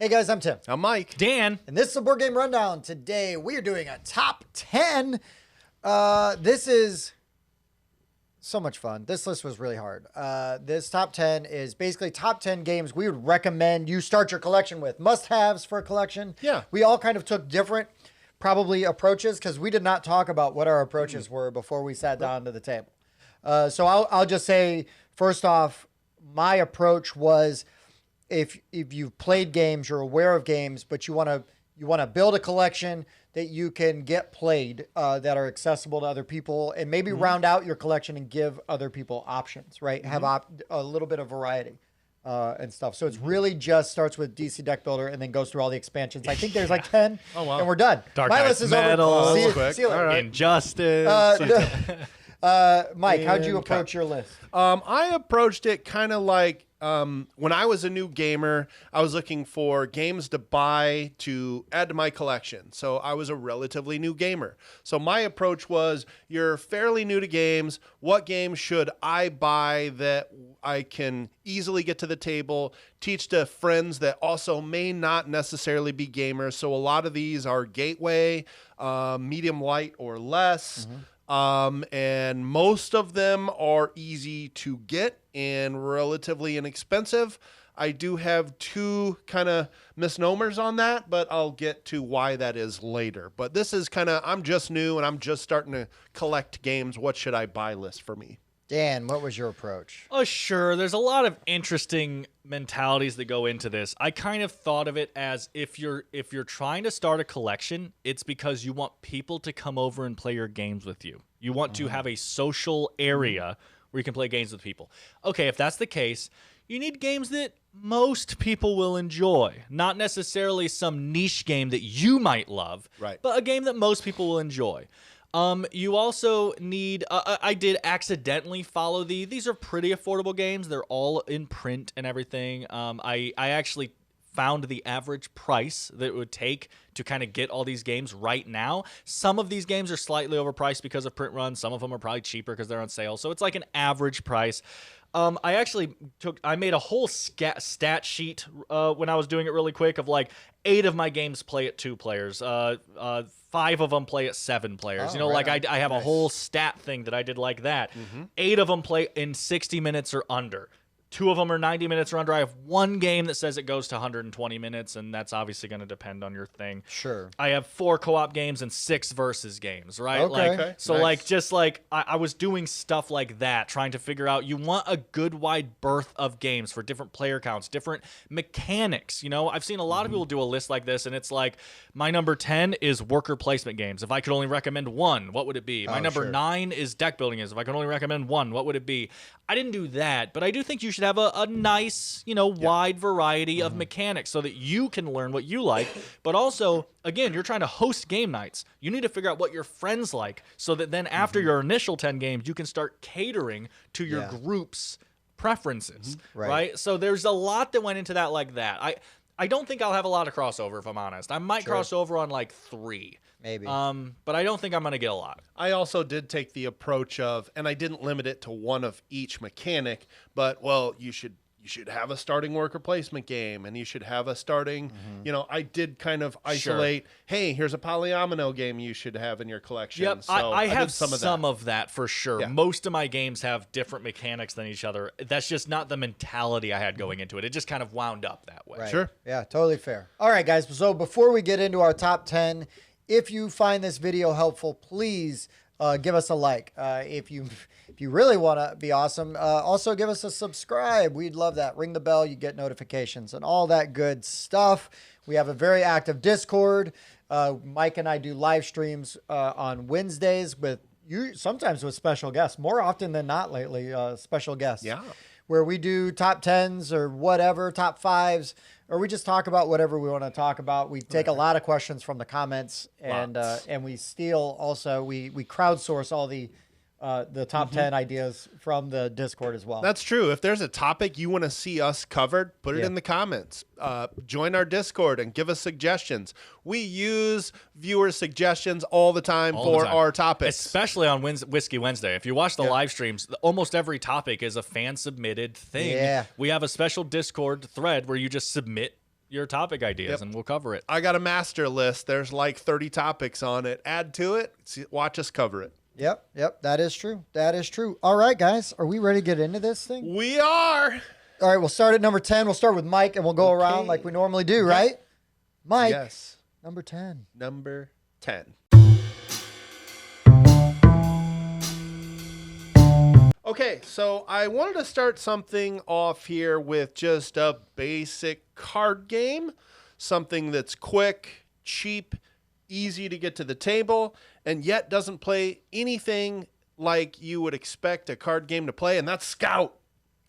Hey guys, I'm Tim. I'm Mike. Dan. And this is the Board Game Rundown. Today we are doing a top 10. This is so much fun. This list was really hard. This top 10 is basically top 10 games we would recommend you start your collection with. Must-haves for a collection. Yeah. We all kind of took different probably approaches because we did not talk about what our approaches were before we sat down to the table. So I'll just say, first off, my approach was if you've played games, you're aware of games, but you want to build a collection that you can get played that are accessible to other people, and maybe round out your collection and give other people options, right? Have a little bit of variety and stuff. So it's really just starts with DC Deck Builder and then goes through all the expansions. I think there's like 10, and we're done. Dark My Knight's list is Metal, over. See you later. Injustice. Mike, how'd you approach your list? I approached it kind of like when I was a new gamer, I was looking for games to buy to add to my collection. So I was a relatively new gamer. So my approach was, you're fairly new to games. What games should I buy that I can easily get to the table, teach to friends that also may not necessarily be gamers? So a lot of these are gateway, medium light or less. And most of them are easy to get and relatively inexpensive. I do have two kind of misnomers on that, but I'll get to why that is later. But this is kind of, I'm just new and I'm just starting to collect games. What should I buy list for me? Dan, what was your approach? Oh, sure. There's a lot of interesting mentalities that go into this. I kind of thought of it as if you're trying to start a collection, it's because you want people to come over and play your games with you. You want to have a social area where you can play games with people. Okay, if that's the case, you need games that most people will enjoy. Not necessarily some niche game that you might love, right, but a game that most people will enjoy. You also need, I did accidentally follow these are pretty affordable games. They're all in print and everything. I actually found the average price that it would take to kind of get all these games right now. Some of these games are slightly overpriced because of print runs. Some of them are probably cheaper because they're on sale. So it's like an average price. I made a whole stat sheet when I was doing it really quick of like 8 of my games play at 2 players. 5 of them play at 7 players. Oh, right. I have a whole stat thing that I did like that. 8 of them play in 60 minutes or under. 2 of them are 90 minutes or under. I have 1 game that says it goes to 120 minutes, and that's obviously going to depend on your thing. Sure. I have 4 co-op games and 6 versus games, right? Okay. So Nice. I was doing stuff like that, trying to figure out, you want a good wide berth of games for different player counts, different mechanics. You know, I've seen a lot of people do a list like this, and it's like, my number 10 is worker placement games. If I could only recommend 1, what would it be? My number 9 is deck building games. If I could only recommend 1, what would it be? I didn't do that, but I do think you should have a nice, wide variety of mechanics so that you can learn what you like. But also, again, you're trying to host game nights. You need to figure out what your friends like so that then after your initial 10 games, you can start catering to your group's preferences, right? So there's a lot that went into that like that. I don't think I'll have a lot of crossover, if I'm honest. I might cross over on like 3. Maybe. But I don't think I'm going to get a lot. I also did take the approach of, and I didn't limit it to 1 of each mechanic, but, well, you should have a starting worker placement game, and you should have a starting, I did kind of isolate, hey, here's a polyomino game you should have in your collection. Yep, So I have did some of that for sure. Yeah. Most of my games have different mechanics than each other. That's just not the mentality I had going into it. It just kind of wound up that way. Right. Sure. Yeah, totally fair. All right, guys. So before we get into our top 10, if you find this video helpful, please give us a like. If you really want to be awesome, also give us a subscribe. We'd love that. Ring the bell. You get notifications and all that good stuff. We have a very active Discord. Mike and I do live streams on Wednesdays sometimes with special guests. More often than not lately, special guests. Yeah. Where we do top 10s or whatever, top 5s, or we just talk about whatever we want to talk about. We take a lot of questions from the comments, and we steal also, we crowdsource all the top 10 ideas from the Discord as well. That's true. If there's a topic you want to see us covered, put it in the comments. Join our Discord and give us suggestions. We use viewer suggestions all the time for our topics. Especially on Whiskey Wednesday. If you watch the live streams, almost every topic is a fan-submitted thing. Yeah. We have a special Discord thread where you just submit your topic ideas, and we'll cover it. I got a master list. There's like 30 topics on it. Add to it. Watch us cover it. Yep. That is true. All right, guys. Are we ready to get into this thing? We are. All right, we'll start at number 10. We'll start with Mike, and we'll go around like we normally do, right? Mike, Yes. number 10. Number 10. Okay, so I wanted to start something off here with just a basic card game, something that's quick, cheap, easy to get to the table, and yet doesn't play anything like you would expect a card game to play, and that's Scout.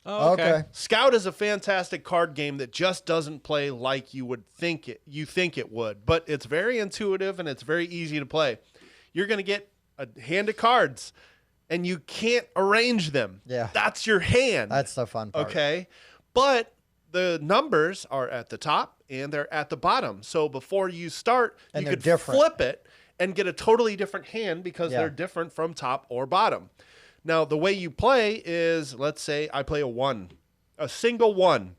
Oh, okay. Scout is a fantastic card game that just doesn't play like you think it would, but it's very intuitive and it's very easy to play. You're going to get a hand of cards, and you can't arrange them. Yeah. That's your hand. That's the fun part. Okay. But the numbers are at the top and they're at the bottom. So before you start, And you they're could different. flip it and get a totally different hand because they're different from top or bottom. Now, the way you play is, let's say I play a single 1.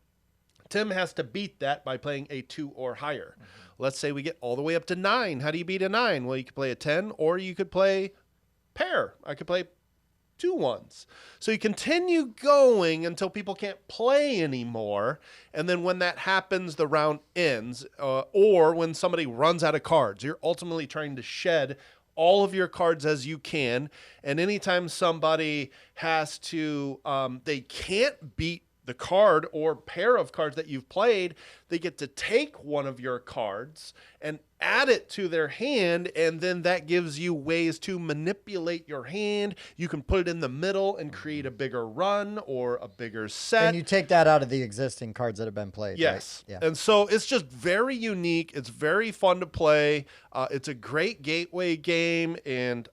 Tim has to beat that by playing a 2 or higher. Let's say we get all the way up to 9. How do you beat a 9? Well, you could play a 10 or you could play pair. I could play 2 1s. So you continue going until people can't play anymore. And then when that happens, the round ends. Or when somebody runs out of cards, you're ultimately trying to shed all of your cards as you can. And anytime somebody has to, they can't beat the card or pair of cards that you've played, they get to take one of your cards and add it to their hand, and then that gives you ways to manipulate your hand. You can put it in the middle and create a bigger run or a bigger set. And you take that out of the existing cards that have been played. Yes. Right? Yeah. And so it's just very unique. It's very fun to play. It's a great gateway game. And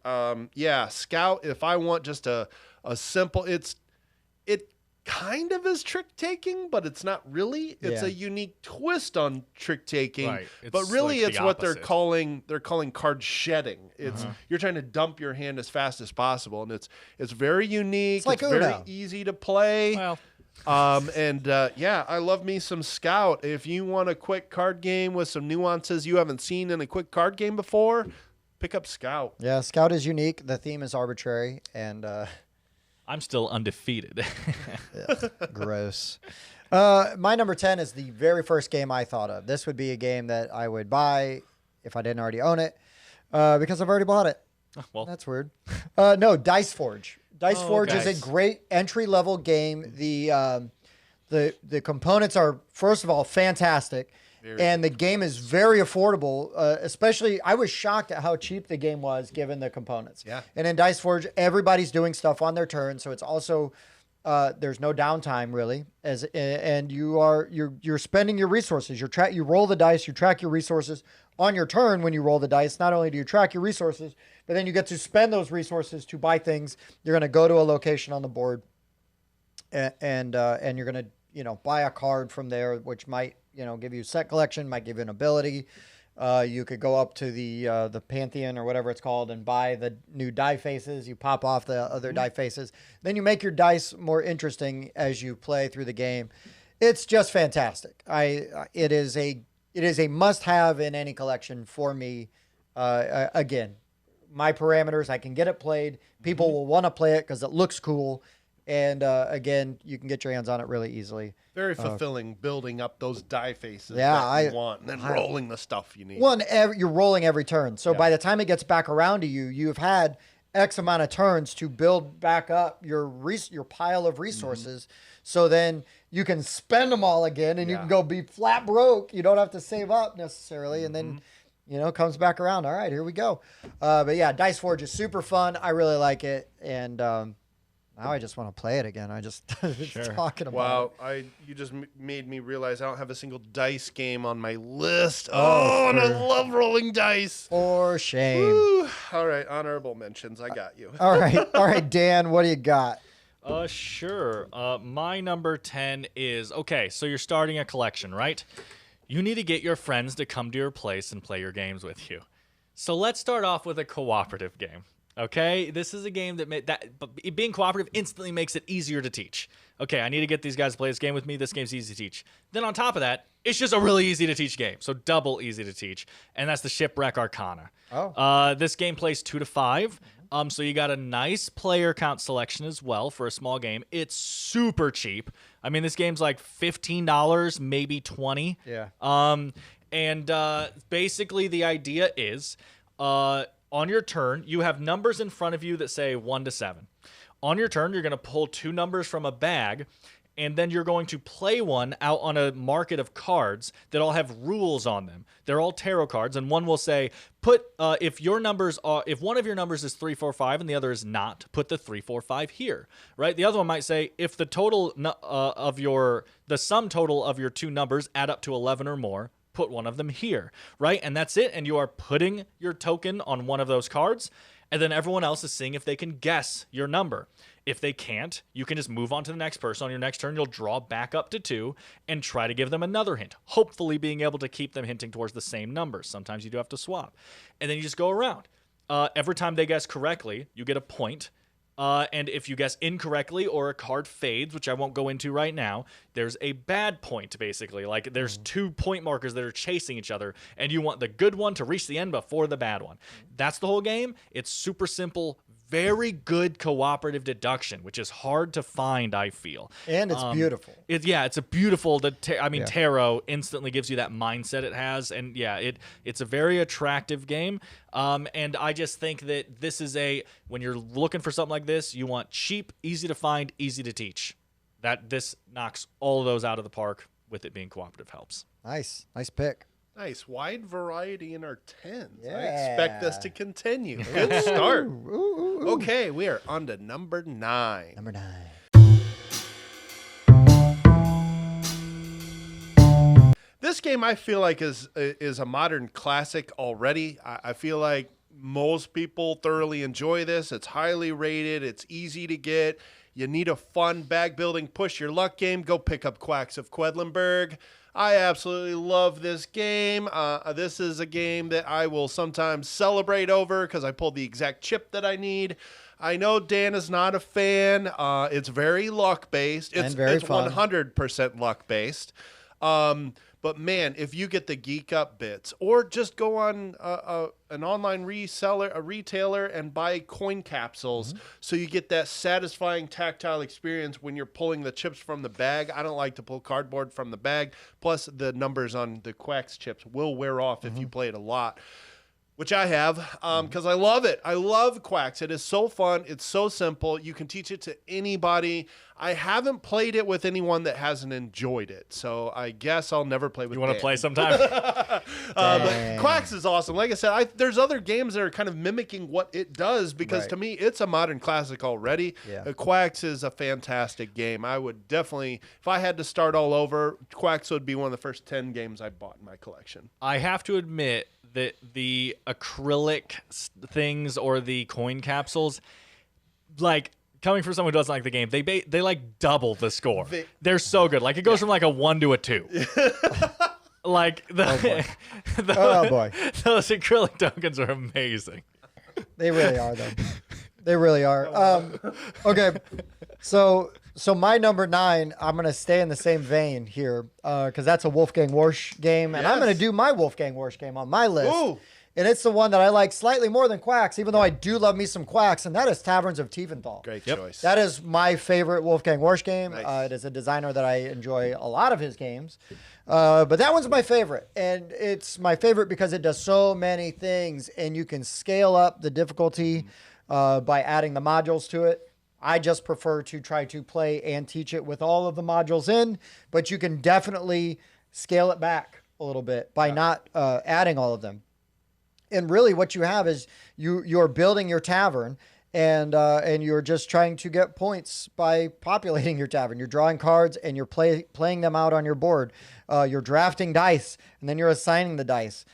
Scout, if I want just a simple, it kind of is trick taking, but it's not really. It's a unique twist on trick taking. Right. But really like it's the what they're opposite. calling card shedding. It's you're trying to dump your hand as fast as possible, and it's very unique. It's like very Uno. easy to play. Well, I love me some Scout. If you want a quick card game with some nuances you haven't seen in a quick card game before, pick up Scout. Yeah, Scout is unique. The theme is arbitrary and I'm still undefeated. gross. My number 10 is the very first game I thought of. This would be a game that I would buy if I didn't already own it because I've already bought it. Well, That's weird. No, Dice Forge. Dice Forge okay. is a great entry-level game. The components are, first of all, fantastic. And the game is very affordable, especially I was shocked at how cheap the game was given the components. Yeah. And in Dice Forge, everybody's doing stuff on their turn, so it's also there's no downtime really, and you're spending your resources. You roll the dice, you track your resources on your turn when you roll the dice. Not only do you track your resources, but then you get to spend those resources to buy things. You're going to go to a location on the board, and you're going to buy a card from there, which might give you a set collection, might give you an ability. You could go up to the Pantheon or whatever it's called and buy the new die faces. You pop off the other die faces. Then you make your dice more interesting as you play through the game. It's just fantastic. It is a must-have in any collection for me. Again, my parameters, I can get it played. People will want to play it because it looks cool. And again, you can get your hands on it really easily. Very fulfilling building up those die faces Yeah, that you want and then rolling the stuff you need. Well, and you're rolling every turn. So by the time it gets back around to you, you've had X amount of turns to build back up your pile of resources. So then you can spend them all again and you can go be flat broke. You don't have to save up necessarily. And then, comes back around. All right, here we go. But yeah, Dice Forge is super fun. I really like it. And now I just want to play it again. I just talking about it. You just made me realize I don't have a single dice game on my list. Oh, and I love rolling dice. For shame. Woo. All right, honorable mentions. I got you. All right, Dan, what do you got? Sure. My number 10 is, okay, so you're starting a collection, right? You need to get your friends to come to your place and play your games with you. So let's start off with a cooperative game. Okay, this is a game but being cooperative instantly makes it easier to teach. Okay, I need to get these guys to play this game with me. This game's easy to teach. Then on top of that, it's just a really easy to teach game. So double easy to teach, and that's the Shipwreck Arcana. Oh. This game plays 2 to 5. So you got a nice player count selection as well for a small game. It's super cheap. I mean, this game's like $15, maybe $20. Yeah. Basically the idea is, on your turn, you have numbers in front of you that say 1 to 7. On your turn, you're going to pull 2 numbers from a bag, and then you're going to play one out on a market of cards that all have rules on them. They're all tarot cards, and one will say, if one of your numbers is 3, 4, 5, and the other is not, put the 3, 4, 5 here, right? The other one might say, if the sum total of your 2 numbers add up to 11 or more, put one of them here, right? And that's it. And you are putting your token on one of those cards, and then everyone else is seeing if they can guess your number. If they can't, you can just move on to the next person. On your next turn, you'll draw back up to 2 and try to give them another hint, hopefully being able to keep them hinting towards the same numbers. Sometimes you do have to swap. And then you just go around. Every time they guess correctly, you get a point. And if you guess incorrectly or a card fades, which I won't go into right now, there's a bad point, basically. Like, there's 2 point markers that are chasing each other, and you want the good one to reach the end before the bad one. That's the whole game. It's super simple, very good cooperative deduction, which is hard to find, I feel. And it's beautiful. It's a beautiful. Tarot instantly gives you that mindset it has, and it's a very attractive game. And I just think that this is when you're looking for something like this, you want cheap, easy to find, easy to teach. This knocks all of those out of the park. With it being cooperative helps. Nice pick. Nice. Wide variety in our 10s. Yeah. I expect this to continue. Good start. Okay, we are on to number 9. Number 9. This game I feel like is a modern classic already. I feel like most people thoroughly enjoy this. It's highly rated. It's easy to get. You need a fun bag building push your luck game. Go pick up Quacks of Quedlinburg. I absolutely love this game. This is a game that I will sometimes celebrate over because I pulled the exact chip that I need. I know Dan is not a fan. It's very luck-based. It's fun. 100% luck-based. But man, if you get the geek up bits, or just go on an online retailer and buy coin capsules, so you get that satisfying tactile experience when you're pulling the chips from the bag. I don't like to pull cardboard from the bag. Plus, the numbers on the Quacks chips will wear off if you play it a lot, which I have, because I love it. I love Quacks. It is so fun. It's so simple. You can teach it to anybody. I haven't played it with anyone that hasn't enjoyed it, so I guess I'll never play with You want to Dan. play sometime? But Quacks is awesome. Like I said, there's other games that are kind of mimicking what it does, because to me, it's a modern classic already. Yeah. Quacks is a fantastic game. I would definitely, if I had to start all over, Quacks would be one of the first 10 games I bought in my collection. I have to admit that the acrylic things or the coin capsules, like, coming from someone who doesn't like the game, they like double the score. They're so good. Like, it goes from like a 1 to a 2. Like boy. Those acrylic tokens are amazing. They really are, though. They really are. Okay, so my number 9, I'm gonna stay in the same vein here, because that's a Wolfgang Warsch game, and I'm gonna do my Wolfgang Warsch game on my list. Ooh. And it's the one that I like slightly more than Quacks, even though I do love me some Quacks, and that is Taverns of Tiefenthal. Great choice. That is my favorite Wolfgang Warsch game. Nice. It is a designer that I enjoy a lot of his games. But that one's my favorite. And it's my favorite because it does so many things, and you can scale up the difficulty by adding the modules to it. I just prefer to try to play and teach it with all of the modules in, but you can definitely scale it back a little bit by not adding all of them. And really what you have is you're building your tavern, and you're just trying to get points by populating your tavern. You're drawing cards, and you're playing them out on your board. You're drafting dice, and then you're assigning the dice.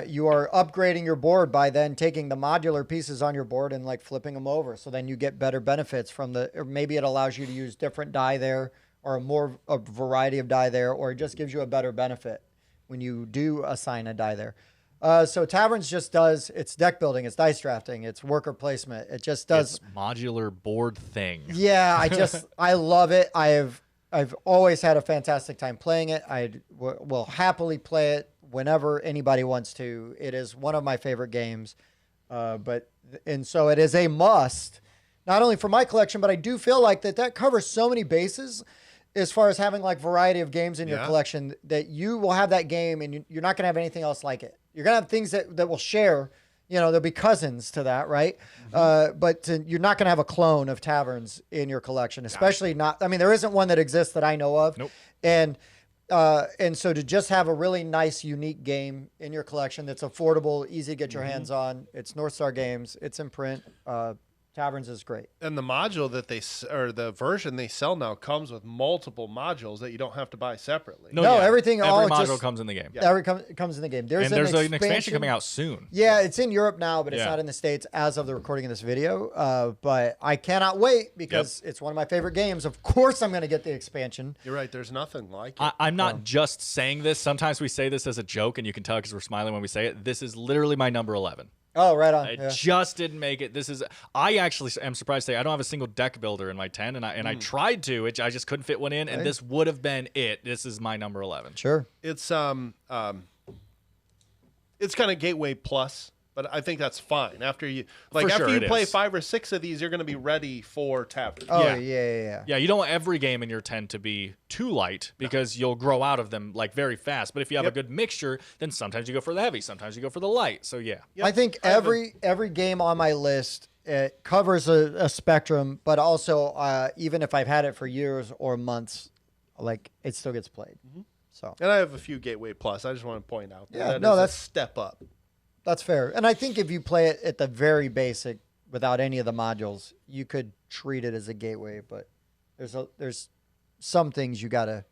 You are upgrading your board by then taking the modular pieces on your board and like flipping them over. So then you get better benefits from or maybe it allows you to use different die there, or a variety of die there, or it just gives you a better benefit when you do assign a die there. So Taverns just does, it's deck building, it's dice drafting, it's worker placement. It just does. It's modular board thing. Yeah, I love it. I've always had a fantastic time playing it. Will happily play it whenever anybody wants to. It is one of my favorite games. And so it is a must, not only for my collection, but I do feel like that covers so many bases as far as having like variety of games in your collection, that you will have that game and you're not going to have anything else like it. You're going to have things that will share, there'll be cousins to that, right? But you're not going to have a clone of Taverns in your collection, especially not, I mean, there isn't one that exists that I know of. Nope. And so to just have a really nice, unique game in your collection that's affordable, easy to get your hands on. It's North Star Games. It's in print. Taverns is great. And the module that the version they sell now comes with multiple modules that you don't have to buy separately. No, every module just comes in the game. Comes in the game. There's an expansion coming out soon. Yeah, it's in Europe now, but it's not in the States as of the recording of this video. But I cannot wait because it's one of my favorite games. Of course, I'm going to get the expansion. You're right. There's nothing like it. I'm not just saying this. Sometimes we say this as a joke, and you can tell because we're smiling when we say it. This is literally my number 11. Oh, right on. I just didn't make it. I actually am surprised to say I don't have a single deck builder in my 10, and I tried to, which I just couldn't fit one in, and this would have been it. This is my number 11. Sure. It's kind of Gateway Plus, but I think that's fine. After you play 5 or 6 of these, you're going to be ready for Taverns. Oh, yeah. Yeah, you don't want every game in your 10 to be too light because you'll grow out of them like very fast. But if you have a good mixture, then sometimes you go for the heavy, sometimes you go for the light. So yeah. Yep. I think every game on my list, it covers a spectrum, but also even if I've had it for years or months, like it still gets played. So. And I have a few Gateway Plus. I just want to point out that's a step up. That's fair. And I think if you play it at the very basic without any of the modules, you could treat it as a gateway, but there's some things you got to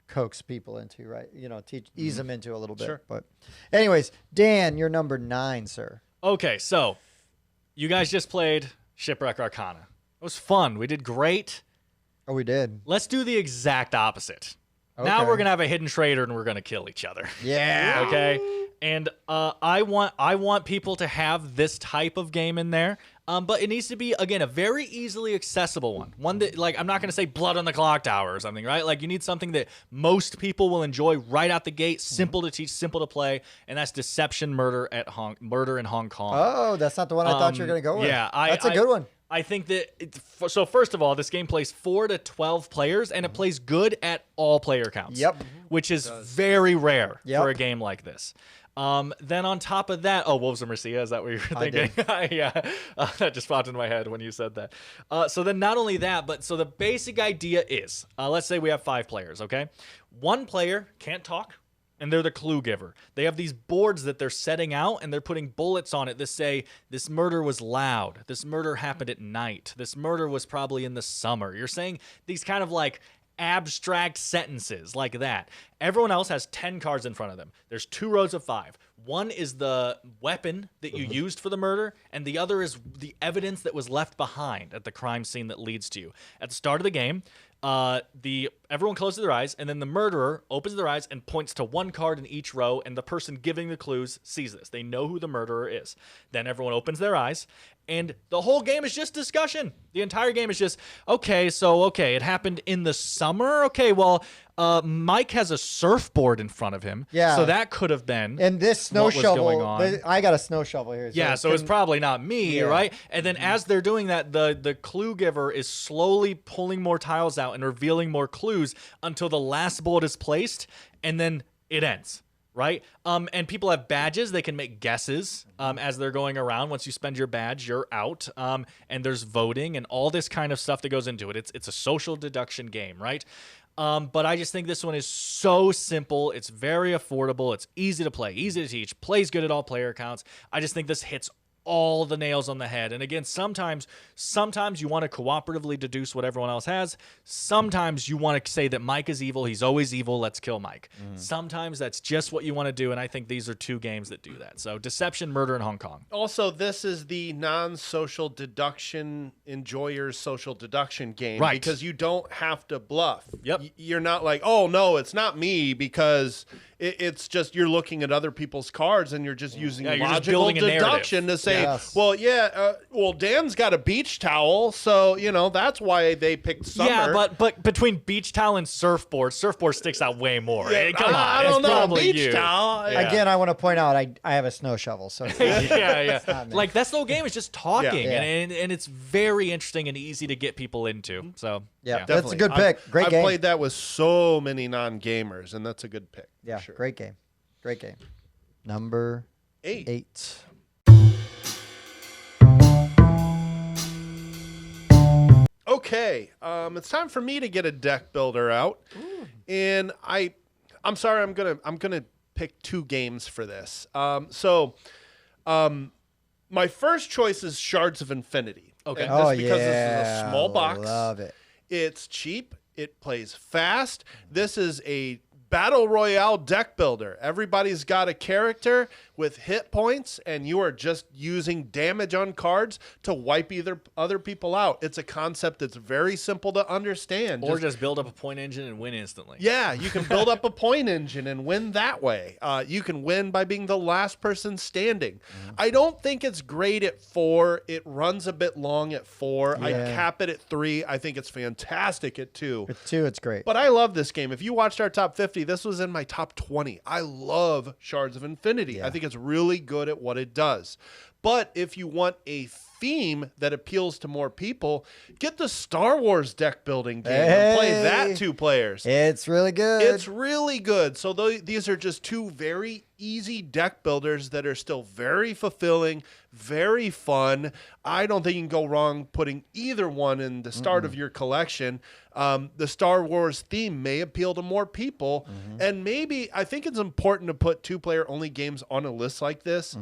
coax people into, right? Ease them into a little bit. Sure. But anyways, Dan, you're number 9, sir. Okay, so you guys just played Shipwreck Arcana. It was fun. We did great. Oh, we did. Let's do the exact opposite. Okay. Now we're going to have a hidden traitor and we're going to kill each other. Yeah. Okay. And I want people to have this type of game in there, but it needs to be, again, a very easily accessible one that, like, I'm not going to say Blood on the Clock Tower or something, right? Like, you need something that most people will enjoy right out the gate, simple to teach, simple to play, and that's Deception Murder in Hong Kong. Oh, that's not the one I thought you were going to go with. Yeah, that's a good one. I think that so first of all, this game plays 4 to 12 players, and it plays good at all player counts. Yep. Which is very rare for a game like this. Then on top of that, Wolves of Mercia, is that what you were thinking? Yeah, that just popped into my head when you said that. So then not only that, but so the basic idea is, let's say we have 5 players, okay? One player can't talk, and they're the clue giver. They have these boards that they're setting out, and they're putting bullets on it that say, this murder was loud, this murder happened at night, this murder was probably in the summer. You're saying these kind of like abstract sentences like that. Everyone else has 10 cards in front of them. There's 2 rows of 5. One is the weapon that you used for the murder, and the other is the evidence that was left behind at the crime scene that leads to you. At the start of the game, everyone closes their eyes, and then the murderer opens their eyes and points to one card in each row, and the person giving the clues sees this. They know who the murderer is. Then everyone opens their eyes, and the whole game is just discussion. The entire game is just, it happened in the summer? Okay, well, Mike has a surfboard in front of him. Yeah. So that could have been and this snow what was shovel. going on. I got a snow shovel here. So it's probably not me, right? And then as they're doing that, the clue giver is slowly pulling more tiles out and revealing more clues until the last bullet is placed, and then it ends. Right? And people have badges. They can make guesses as they're going around. Once you spend your badge, you're out. And there's voting and all this kind of stuff that goes into it. It's a social deduction game, right? But I just think this one is so simple. It's very affordable. It's easy to play, easy to teach, plays good at all player counts. I just think this hits all the nails on the head. And again, sometimes you want to cooperatively deduce what everyone else has. Sometimes you want to say that Mike is evil. He's always evil. Let's kill Mike. Sometimes that's just what you want to do. And I think these are 2 games that do that. So Deception, Murder in Hong Kong. Also, this is the non-social deduction enjoyer's social deduction game. Right. Because you don't have to bluff. Yep. You're not like, oh, no, it's not me because It's just you're looking at other people's cards and you're just using you're just logical building a deduction to say, Yes. well, well, Dan's got a beach towel, so that's why they picked summer. Yeah, but between beach towel and surfboard sticks out way more. Yeah, Come on, I don't it's know, probably beach you. towel. Yeah. Again, I want to point out I have a snow shovel, so yeah. not me. Like that's the whole game is just talking, Yeah. and it's very interesting and easy to get people into. So yeah, that's a good pick. Great I've game. played that with so many non-gamers, and that's a good pick. Yeah, for sure. great game. Great game. Number 8. Okay, it's time for me to get a deck builder out, and I'm sorry, I'm gonna pick 2 games for this. My first choice is Shards of Infinity. Okay. And Oh this because yeah, this is a small box. Love it. It's cheap. It plays fast. This is a battle royale deck builder. Everybody's got a character with hit points, and you are just using damage on cards to wipe either other people out. It's a concept that's very simple to understand. or just build up a point engine and win instantly. Yeah, you can build up a point engine and win that way. You can win by being the last person standing. I don't think it's great at 4. It runs a bit long at 4. I Yeah. cap it at 3. I think it's fantastic at 2. With 2, it's great. But I love this game. If you watched our top 50, this was in my top 20. I love Shards of Infinity. I think it's really good at what it does. But if you want a theme that appeals to more people, get the Star Wars deck building game and play that 2 players. It's really good. It's really good. So these are just 2 very easy deck builders that are still very fulfilling, very fun. I don't think you can go wrong putting either one in the start of your collection. The Star Wars theme may appeal to more people. And maybe I think it's important to put 2-player only games on a list like this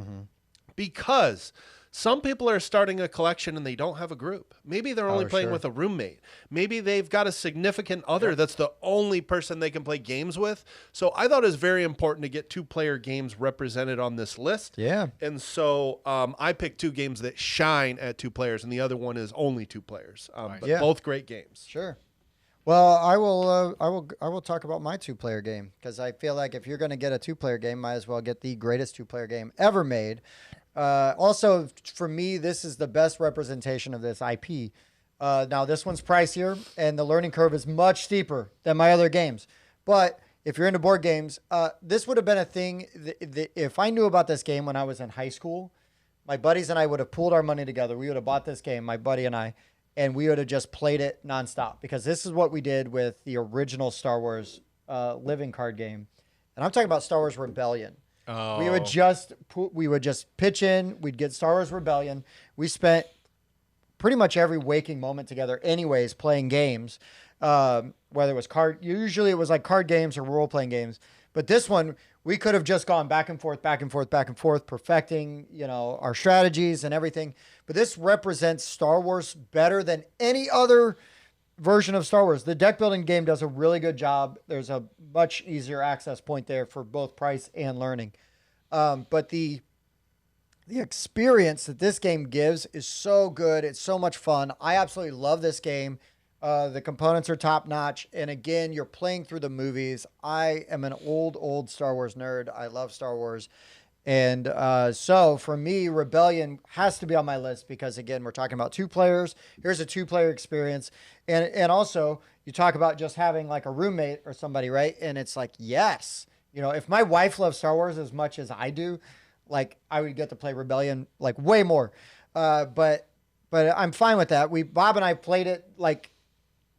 because some people are starting a collection and they don't have a group. Maybe they're only playing sure. with a roommate. Maybe they've got a significant other that's the only person they can play games with. So I thought it was very important to get 2-player games represented on this list. Yeah. And so I picked 2 games that shine at 2 players, and the other one is only 2 players. But Yeah. both great games. Sure. Well, I will talk about my 2-player game because I feel like if you're going to get a 2-player game, might as well get the greatest 2-player game ever made. Also, for me, this is the best representation of this IP. Now, this one's pricier, and the learning curve is much steeper than my other games. But if you're into board games, this would have been a thing. If I knew about this game when I was in high school, my buddies and I would have pooled our money together. We would have bought this game, my buddy and I, and we would have just played it nonstop because this is what we did with the original Star Wars living card game. And I'm talking about Star Wars Rebellion. Oh. We would just pitch in. We'd get Star Wars Rebellion. We spent pretty much every waking moment together, anyways, playing games. Whether it was usually it was like card games or role playing games. But this one, we could have just gone back and forth, perfecting, our strategies and everything. But this represents Star Wars better than any other version of Star Wars. The deck building game does a really good job. There's a much easier access point there for both price and learning. But the experience that this game gives is so good. It's so much fun. I absolutely love this game. The components are top notch. And again, you're playing through the movies. I am an old Star Wars nerd. I love Star Wars. And so for me, Rebellion has to be on my list because, again, we're talking about 2 players. Here's a 2-player experience. And also, you talk about just having like a roommate or somebody, right? And it's like, yes. If my wife loves Star Wars as much as I do, like I would get to play Rebellion like way more. But I'm fine with that. Bob and I played it like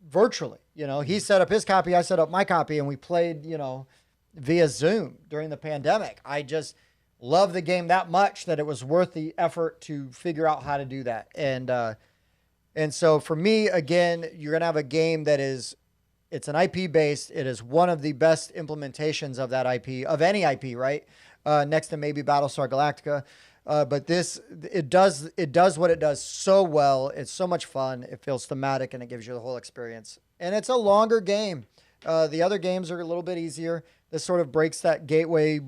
virtually. He set up his copy, I set up my copy, and we played, via Zoom during the pandemic. I just love the game that much that it was worth the effort to figure out how to do that. And so for me, again, you're going to have a game that it's an IP based. It is one of the best implementations of that IP, of any IP, right? Next to maybe Battlestar Galactica. But it does what it does so well. It's so much fun. It feels thematic and it gives you the whole experience. And it's a longer game. The other games are a little bit easier. This sort of breaks that gateway,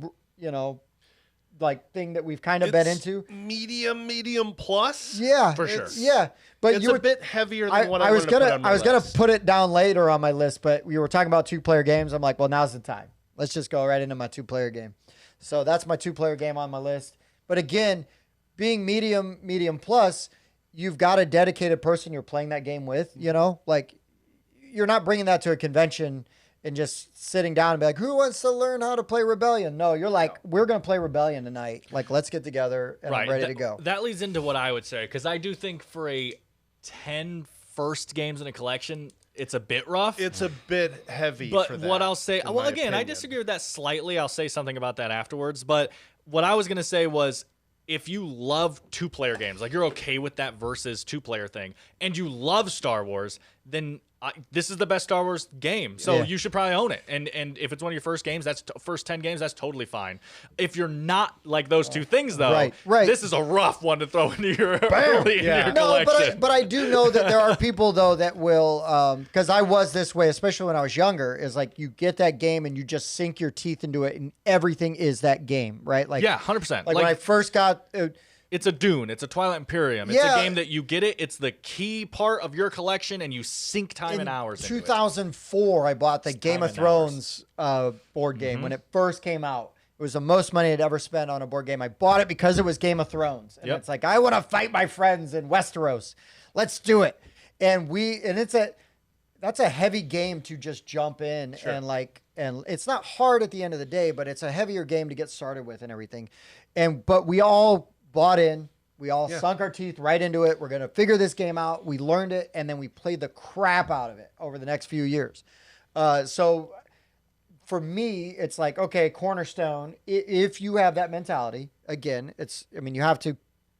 like thing that we've kind of been into. Medium plus. Yeah, For sure. Yeah, but It's a bit heavier than what I was wanted to put on my gonna list. put it down later on my list, but we were talking about 2-player games. I'm like, well, now's the time. Let's just go right into my 2-player game. So that's my 2-player game on my list. But again, being medium plus, you've got a dedicated person you're playing that game with, you know? Like, you're not bringing that to a convention and just sitting down and be like, who wants to learn how to play Rebellion? No, you're like, we're going to play Rebellion tonight. Like, let's get together and I'm ready to go. That leads into what I would say, because I do think for a 10 first games in a collection, it's a bit rough. It's a bit heavy but for that. What I'll say, well, again, I opinion. disagree with that slightly. I'll say something about that afterwards. But what I was going to say was, if you love 2-player games, like you're okay with that versus 2-player thing, and you love Star Wars, then this is the best Star Wars game. So you should probably own it. And if it's one of your first games, first 10 games, that's totally fine. If you're not like those two things, though, right. this is a rough one to throw into your, No, collection. but I do know that there are people, though, that will, because I was this way, especially when I was younger, is like you get that game and you just sink your teeth into it and everything is that game, right? Like, yeah, 100%. Like when I first got... It's a Dune. It's a Twilight Imperium. It's a game that you get it. It's the key part of your collection, and you sink time and hours into it. 2004, I bought the Game of Thrones board game when it first came out. It was the most money I'd ever spent on a board game. I bought it because it was Game of Thrones. And it's like, I want to fight my friends in Westeros. Let's do it. And that's a heavy game to just jump in and it's not hard at the end of the day, but it's a heavier game to get started with and everything. But we all bought in. We all sunk our teeth right into it. We're going to figure this game out. We learned it, and then we played the crap out of it over the next few years. So for me, it's like, okay, Cornerstone, if you have that mentality, again, you have to,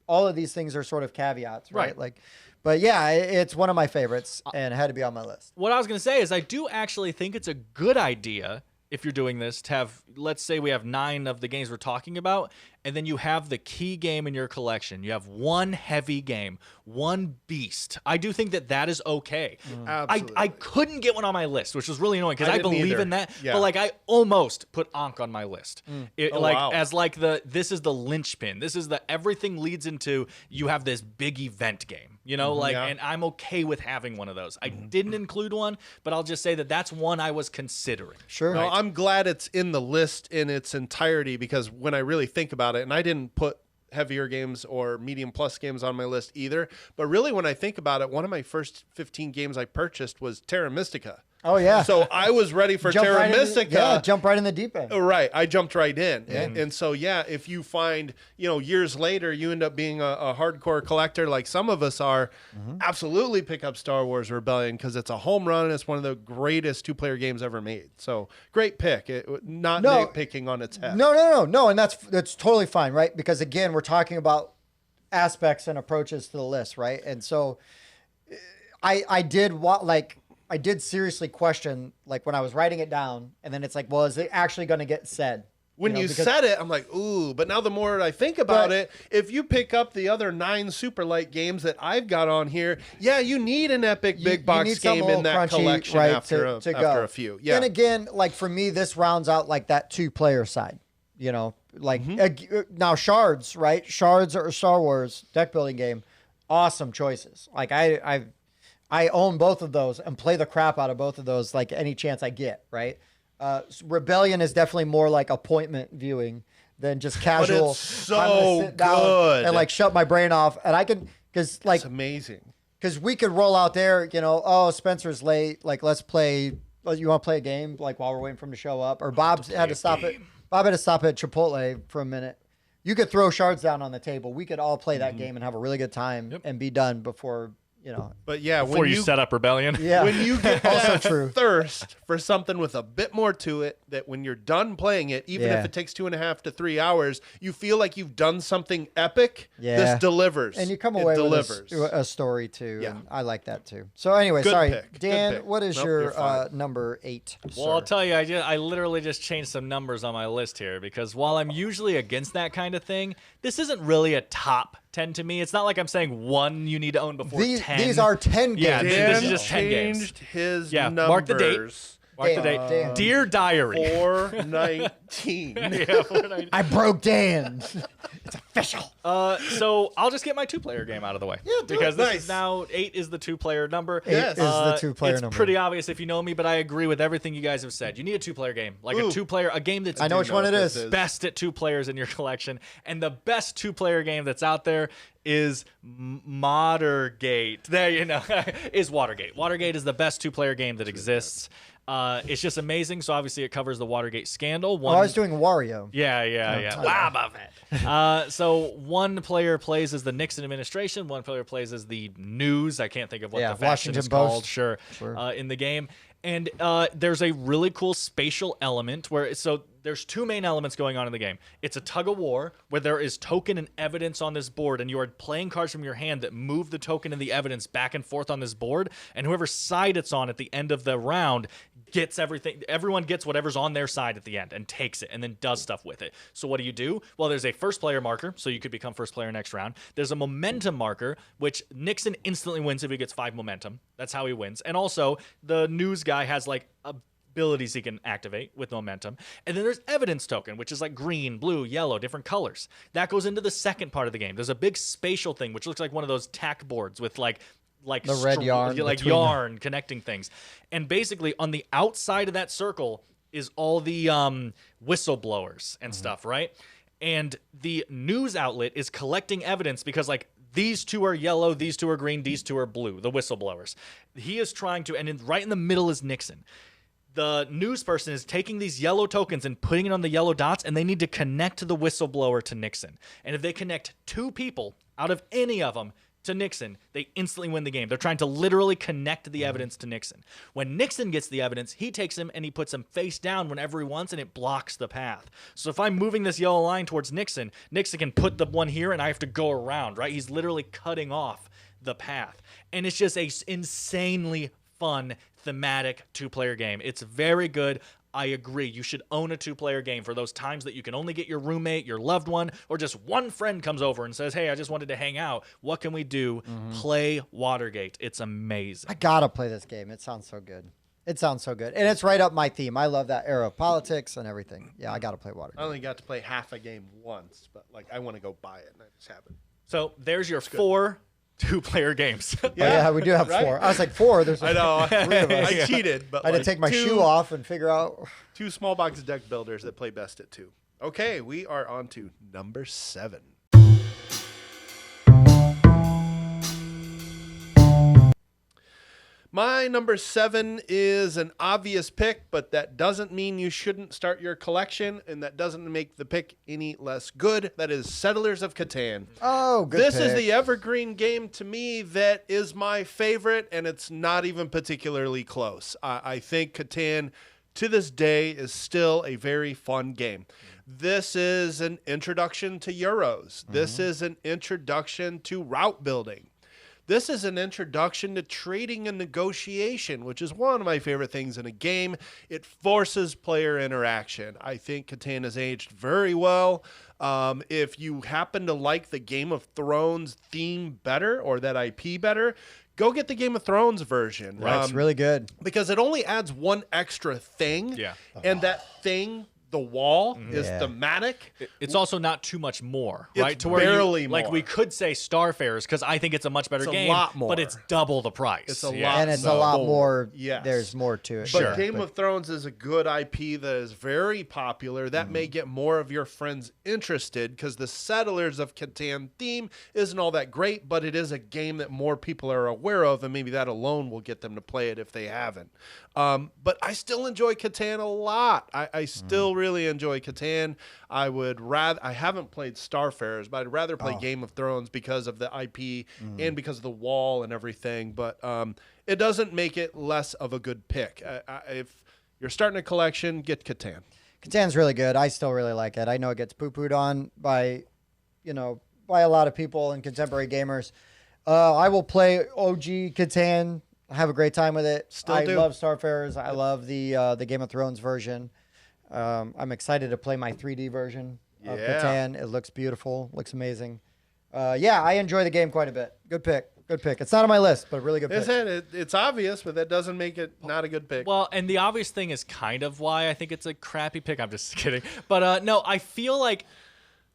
all of these things are sort of caveats, right? Like, but yeah, it's one of my favorites, and it had to be on my list. What I was going to say is I do actually think it's a good idea, if you're doing this, to have, let's say we have 9 of the games we're talking about, and then you have the key game in your collection. You have one heavy game, one beast. I do think that is okay. Absolutely. I couldn't get one on my list, which was really annoying because I didn't believe either. in that. Yeah. But like I almost put Ankh on my list. Wow. As like this is the linchpin. This is everything leads into you have this big event game. You know, and I'm okay with having one of those. I didn't include one, but I'll just say that's one I was considering. Sure. No, I'm glad it's in the list in its entirety, because when I really think about it, and I didn't put heavier games or medium plus games on my list either, but really when I think about it, one of my first 15 games I purchased was Terra Mystica. Oh, yeah. So I was ready for Terra Mystica. Jump right in the deep end. Right. I jumped right in. And so, if you find, years later, you end up being a hardcore collector like some of us are, absolutely pick up Star Wars Rebellion, because it's a home run and it's one of the greatest 2-player games ever made. So great pick. Not nitpicking on its head. No. And that's totally fine, right? Because again, we're talking about aspects and approaches to the list, right? And so I did seriously question, like when I was writing it down, and then it's like, well, is it actually going to get said? When you said it, I'm like, ooh, but now the more I think about it, if you pick up the other 9 super light games that I've got on here, you need an epic big box game in that collection after a few. Yeah. And again, like for me, this rounds out like that 2-player side, now Shards, right? Shards are a Star Wars deck building game. Awesome choices. Like I own both of those and play the crap out of both of those like any chance I get, right? Rebellion is definitely more like appointment viewing than just casual. But it's so I'm gonna sit down good. and like shut my brain off, and I can, because like it's amazing. Because we could roll out there, oh, Spencer's late, like let's play. You want to play a game like while we're waiting for him to show up, or Bob had to stop at Chipotle for a minute. You could throw Shards down on the table. We could all play that game and have a really good time and be done before. But before when you set up Rebellion. Yeah. When you get Also that true. thirst for something with a bit more to it, that when you're done playing it, even if it takes 2.5 to 3 hours, you feel like you've done something epic. Yeah. This delivers. And you come away with a story too. Yeah. And I like that too. So anyway, Good sorry, pick. Good Dan, pick. what is Nope, you're fine. your number 8? Well, I'll tell you, I literally just changed some numbers on my list here, because while I'm usually against that kind of thing, this isn't really a top 10 to me. It's not like I'm saying 1 you need to own before 10. These are 10 games. Yeah, Dan this is just 10 games. changed his Yeah, numbers mark the date. Mark the date. Dan. Dear Diary. 419. Yeah, 419. I broke Dan. It's official. So I'll just get my 2-player game out of the way. Yeah, do because it. this Nice. is now 8 is the 2-player number. Yes. Is the 2-player it's number. pretty obvious if you know me, but I agree with everything you guys have said. You need a 2-player game, like Ooh. a game that's I know which one it is. best at 2 players in your collection, and the best 2-player game that's out there is Modergate. There you know, is Watergate. Watergate is the best 2-player game that exists. It's just amazing. So obviously it covers the Watergate scandal. I was doing Wario. Yeah. Wow, Buffett. So one player plays as the Nixon administration. One player plays as the news. I can't think of what the faction Washington is called. Post. Sure. In the game. And there's a really cool spatial element there's 2 main elements going on in the game. It's a tug of war where there is token and evidence on this board, and you are playing cards from your hand that move the token and the evidence back and forth on this board. And whoever side it's on at the end of the round gets everything. Everyone gets whatever's on their side at the end and takes it and then does stuff with it. So what do? Well, there's a first player marker, so you could become first player next round. There's a momentum marker, which Nixon instantly wins if he gets 5 momentum. That's how he wins. And also, the news guy has like abilities he can activate with momentum. And then there's evidence token, which is like green, blue, yellow, different colors. That goes into the second part of the game. There's a big spatial thing, which looks like one of those tack boards with like the red yarn, like between yarn connecting things. And basically on the outside of that circle is all the whistleblowers and stuff, right? And the news outlet is collecting evidence because like these 2 are yellow, these 2 are green, these 2 are blue, the whistleblowers. He is trying to, and right in the middle is Nixon. The news person is taking these yellow tokens and putting it on the yellow dots, and they need to connect the whistleblower to Nixon. And if they connect 2 people out of any of them to Nixon, they instantly win the game. They're trying to literally connect the evidence to Nixon. When Nixon gets the evidence, he takes him and he puts him face down whenever he wants, and it blocks the path. So if I'm moving this yellow line towards Nixon, Nixon can put the one here, and I have to go around, right? He's literally cutting off the path. And it's just a insanely fun, thematic 2-player game. It's very good. I agree. You should own a 2-player game for those times that you can only get your roommate, your loved one, or just one friend comes over and says, hey, I just wanted to hang out. What can we do? Play Watergate. It's amazing. I gotta play this game. It sounds so good. And it's right up my theme. I love that era of politics and everything. Yeah, I gotta play Watergate. I only got to play half a game once, but like I want to go buy it, and I just haven't. So there's your 4 2-player games. Yeah, we do have right? 4. I was like 4. There's I know. 3 of us. I cheated, but I had to like take my shoe off and figure out. 2 small box deck builders that play best at 2. Okay, we are on to number 7. My number 7 is an obvious pick, but that doesn't mean you shouldn't start your collection, and that doesn't make the pick any less good. That is Settlers of Catan. Oh, good This is pick. the evergreen game to me that is my favorite, and it's not even particularly close. I think Catan, to this day, is still a very fun game. This is an introduction to Euros. This is an introduction to route building. This is an introduction to trading and negotiation, which is one of my favorite things in a game. It forces player interaction. I think Catan has aged very well. If you happen to like the Game of Thrones theme better or that IP better, go get the Game of Thrones version. Right, it's really good. Because it only adds one extra thing. Yeah. And that thing, the wall, is Yeah. thematic. It's also not too much more, It's right? To where barely like more. we could say Starfarers because I think it's a much better It's a game, lot more. but it's double the price. It's a lot And it's a more. lot more. Yes. There's more to it. But Sure. Game of Thrones is a good IP that is very popular. That may get more of your friends interested because the Settlers of Catan theme isn't all that great, but it is a game that more people are aware of, and maybe that alone will get them to play it if they haven't. But I still enjoy Catan a lot. I still really enjoy Catan. I haven't played Starfarers, but I'd rather play Game of Thrones because of the IP and because of the wall and everything. But it doesn't make it less of a good pick. If you're starting a collection, get Catan. Catan's really good. I still really like it. I know it gets poo-pooed on by a lot of people and contemporary gamers. I will play OG Catan. I have a great time with it. Still I do. love Starfarers. I love the Game of Thrones version. I'm excited to play my 3D version of Yeah. Catan. It looks beautiful. Looks amazing. Yeah, I enjoy the game quite a bit. Good pick. Good pick. It's not on my list, but a really good pick. It's obvious, but that doesn't make it not a good pick. Well, and the obvious thing is kind of why I think it's a crappy pick. I'm just kidding. But no, I feel like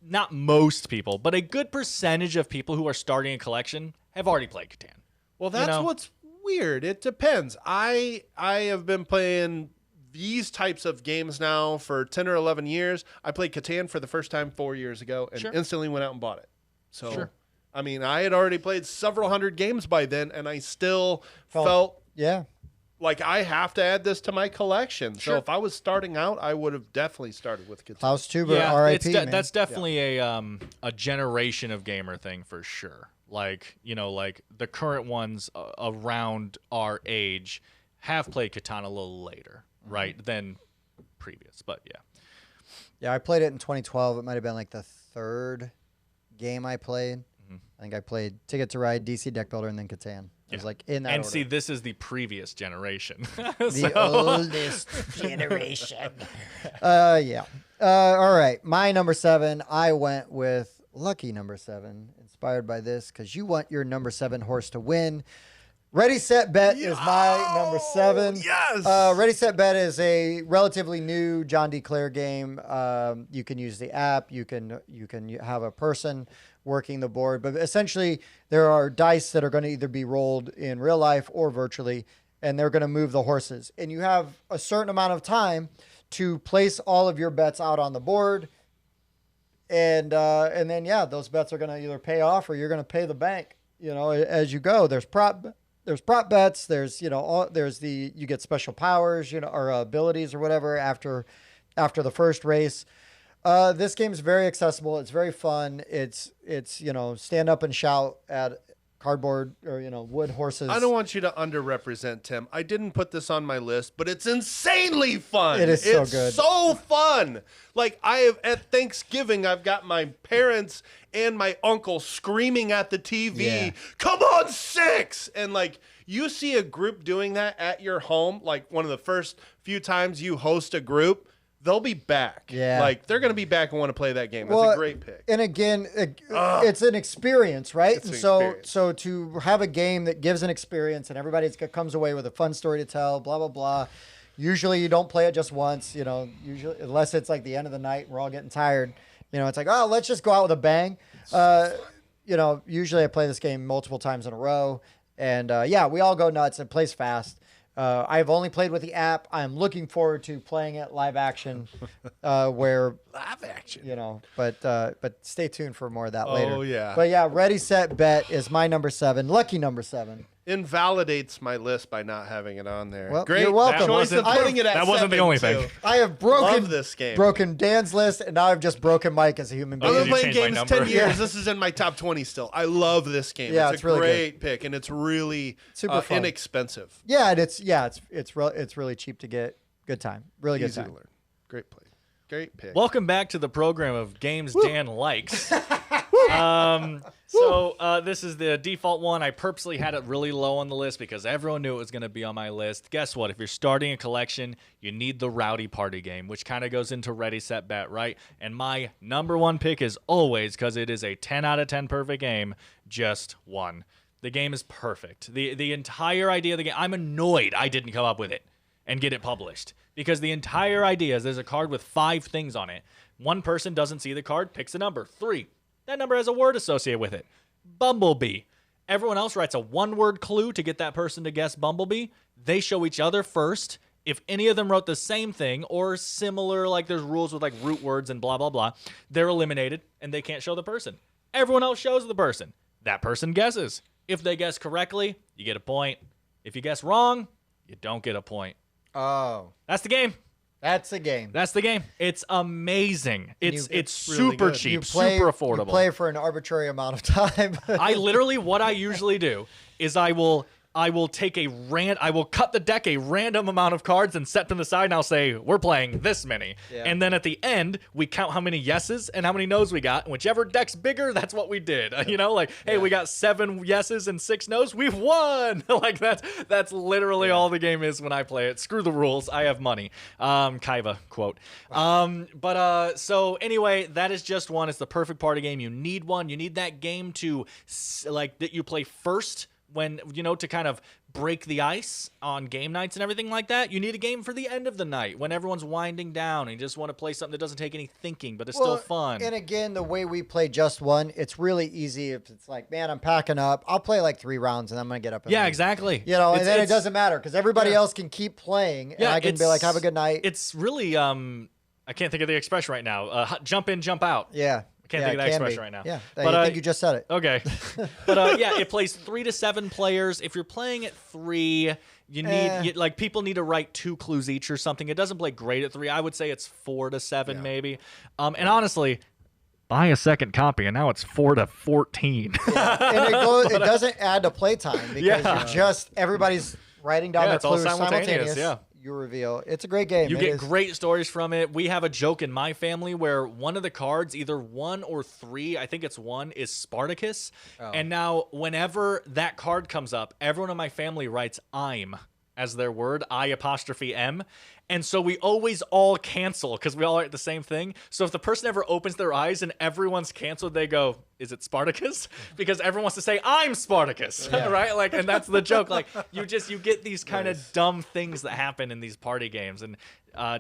not most people, but a good percentage of people who are starting a collection have already played Catan. Well, that's what's weird. It depends. I have been playing these types of games now for 10 or 11 years. I played Catan for the first time 4 years ago and instantly went out and bought it. So, I mean, I had already played several hundred games by then, and I still felt like I have to add this to my collection. So if I was starting out, I would have definitely started with Catan. Klaus Tuber, R.I.P. That's definitely a generation of gamer thing for sure. Like, you know, like the current ones around our age have played Catan a little later, right, than previous. But yeah, I played it in 2012. It might have been like the third game I played. I think I played Ticket to Ride, DC Deck Builder, and then Catan. It was like in that order. see, this is the previous generation. The oldest generation. Yeah. All right. My number 7, I went with lucky number 7, inspired by this, because you want your number 7 horse to win. Ready, Set, Bet is my number 7. Yes. Ready, Set, Bet is a relatively new John D. Clare game. You can use the app. You can have a person working the board, but essentially there are dice that are going to either be rolled in real life or virtually, and they're going to move the horses. And you have a certain amount of time to place all of your bets out on the board, and then those bets are going to either pay off or you're going to pay the bank. You know, as you go. There's prop bets. There's you get special powers, or abilities or whatever after the first race. This game is very accessible. It's very fun. It's stand up and shout at cardboard or wood horses. I don't want you to underrepresent Tim. I didn't put this on my list, but it's insanely fun. It is so it's good. So fun. Like at Thanksgiving, I've got my parents and my uncle screaming at the TV, Yeah. "Come on, 6!" And like you see a group doing that at your home, like one of the first few times you host a group. They'll be back. Yeah. Like, they're going to be back and want to play that game. That's a great pick. And again, it's an experience, right? It's an experience. So to have a game that gives an experience and everybody comes away with a fun story to tell, blah, blah, blah. Usually you don't play it just once, usually, unless it's like the end of the night and we're all getting tired. It's like, oh, let's just go out with a bang. Usually I play this game multiple times in a row. And, we all go nuts and plays fast. I've only played with the app. I'm looking forward to playing it live action, where Live action. But stay tuned for more of that later. Oh, yeah. But yeah, Ready, Set, Bet is my number 7. Lucky number 7. Invalidates my list by not having it on there. Well, Great you're welcome. choice of putting it at that wasn't the 7, only too. thing. I have broken this game. broken Dan's list, and now I've just broken Mike as a human being. I've been you playing change my games number? 10 years. This is in my top 20 still. I love this game. Yeah, it's it's a really great pick, and it's really Super fun. inexpensive. Yeah, and it's really cheap to get. Good time. Really good Easy time. to learn. Great play. Great pick. Welcome back to the program of games Dan likes. So this is the default one. I purposely had it really low on the list because everyone knew it was going to be on my list. Guess what? If you're starting a collection, you need the Rowdy Party game, which kind of goes into Ready, Set, Bet, right? And my number 1 pick is always, because it is a 10 out of 10 perfect game, just one. The game is perfect. The entire idea of the game, I'm annoyed I didn't come up with it and get it published, because the entire idea is there's a card with 5 things on it. One person doesn't see the card, picks a number, 3. That number has a word associated with it. Bumblebee. Everyone else writes a 1-word clue to get that person to guess Bumblebee. They show each other first. If any of them wrote the same thing or similar, like there's rules with like root words and blah, blah, blah, they're eliminated and they can't show the person. Everyone else shows the person. That person guesses. If they guess correctly, you get a point. If you guess wrong, you don't get a point. Oh, That's the game. that's a game. That's the game. It's amazing. It's really super good. cheap, super affordable. You play for an arbitrary amount of time. What I usually do is I will I will take I will cut the deck a random amount of cards and set them aside, and I'll say, we're playing this many. Yeah. And then at the end, we count how many yeses and how many nos we got. And whichever deck's bigger, that's what we did. You know, like, hey, we got 7 yeses and 6 nos. We've won. Like, that's literally all the game is when I play it. Screw the rules. I have money. Kaiva quote. So anyway, that is just one. It's the perfect party game. You need one. You need that game to, like, that you play first when, you know, to kind of break the ice on game nights and everything like that. You need a game for the end of the night when everyone's winding down and you just want to play something that doesn't take any thinking, but it's still fun. And again, the way we play just one, it's really easy. If it's like, man, I'm packing up, I'll play like 3 rounds and I'm going to get up. And leave. Exactly. You know, and then it doesn't matter because everybody else can keep playing and I can be like, have a good night. It's really, I can't think of the expression right now. Jump in, jump out. Yeah. Can't think of that expression right now. Yeah, but I think you just said it. Okay. But it plays 3 to 7 players. If you're playing at 3, you need like people need to write 2 clues each or something. It doesn't play great at 3. I would say it's 4 to 7 maybe. And honestly, buy a second copy, and now it's 4 to 14. Yeah. And it doesn't add to playtime because you're just everybody's writing down the it's all clues simultaneous. Yeah. You reveal. It's a great game. You get great stories from it. We have a joke in my family where one of the cards, either 1 or 3, I think it's 1, is Spartacus. Oh. And now whenever that card comes up, everyone in my family writes I'm as their word, I''M. And so we always all cancel because we all write the same thing. So if the person ever opens their eyes and everyone's canceled, they go, is it Spartacus? Because everyone wants to say, I'm Spartacus, right? Like, and that's the joke. Like, you get these kind of dumb things that happen in these party games. And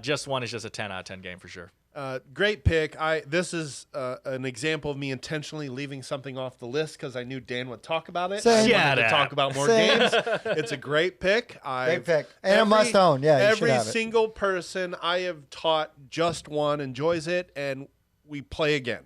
just one is just a 10 out of 10 game for sure. Great pick. This is an example of me intentionally leaving something off the list because I knew Dan would talk about it. I wanted to talk about more games. It's a great pick. Great pick. And a must own. Yeah, every single person I have taught just one enjoys it, and we play again.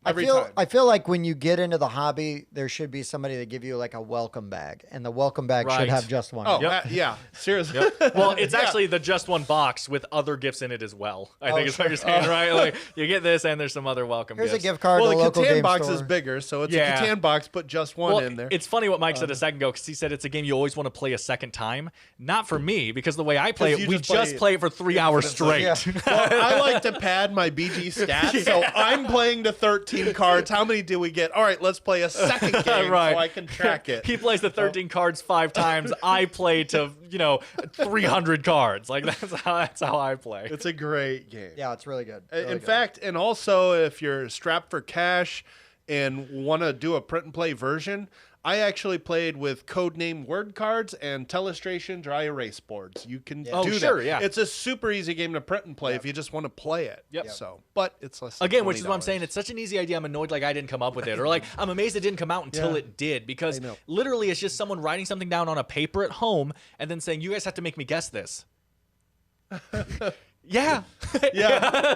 I feel like when you get into the hobby, there should be somebody to give you like a welcome bag, and the welcome bag should have just one. Oh, yeah, seriously. Well, it's actually the just one box with other gifts in it as well. I think is what you're saying, right? Like you get this, and there's some other welcome gifts. Here's a gift card. Well, to the local Catan game box store. is bigger, so it's a Catan box. Put just one in there. It's funny what Mike said a second ago because he said it's a game you always want to play a second time. Not for me because the way I play it, we just play it for 3 hours straight. Yeah. Well, I like to pad my BG stats, so I'm playing to 13 cards. How many do we get? All right, let's play a second game so I can track it. He plays the 13 cards 5 times. I play to 300 cards. Like that's how I play. It's a great game. Yeah, it's really good. In fact, and also if you're strapped for cash and want to do a print and play version, I actually played with codename word cards and telestration dry erase boards. You can do that. Sure, yeah. It's a super easy game to print and play if you just want to play it. Yep. So, but it's less than Again, which is what I'm $20. saying. It's such an easy idea. I'm annoyed like I didn't come up with it. Or like I'm amazed it didn't come out until it did. Because literally it's just someone writing something down on a paper at home and then saying, you guys have to make me guess this. Yeah.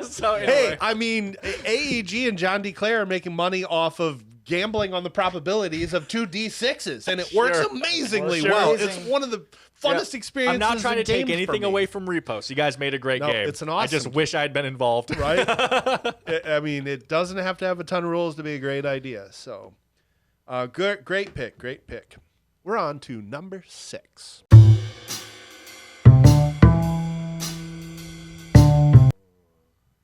So anyway. Hey, I mean, AEG and John D. Clare are making money off of gambling on the probabilities of 2 D6s, and it works amazingly well. It's one of the funnest experiences. I'm not trying to take games anything away from Repost. You guys made a great game. It's an awesome I just wish I had been involved. Right? I mean, it doesn't have to have a ton of rules to be a great idea. So, great pick. Great pick. We're on to number 6.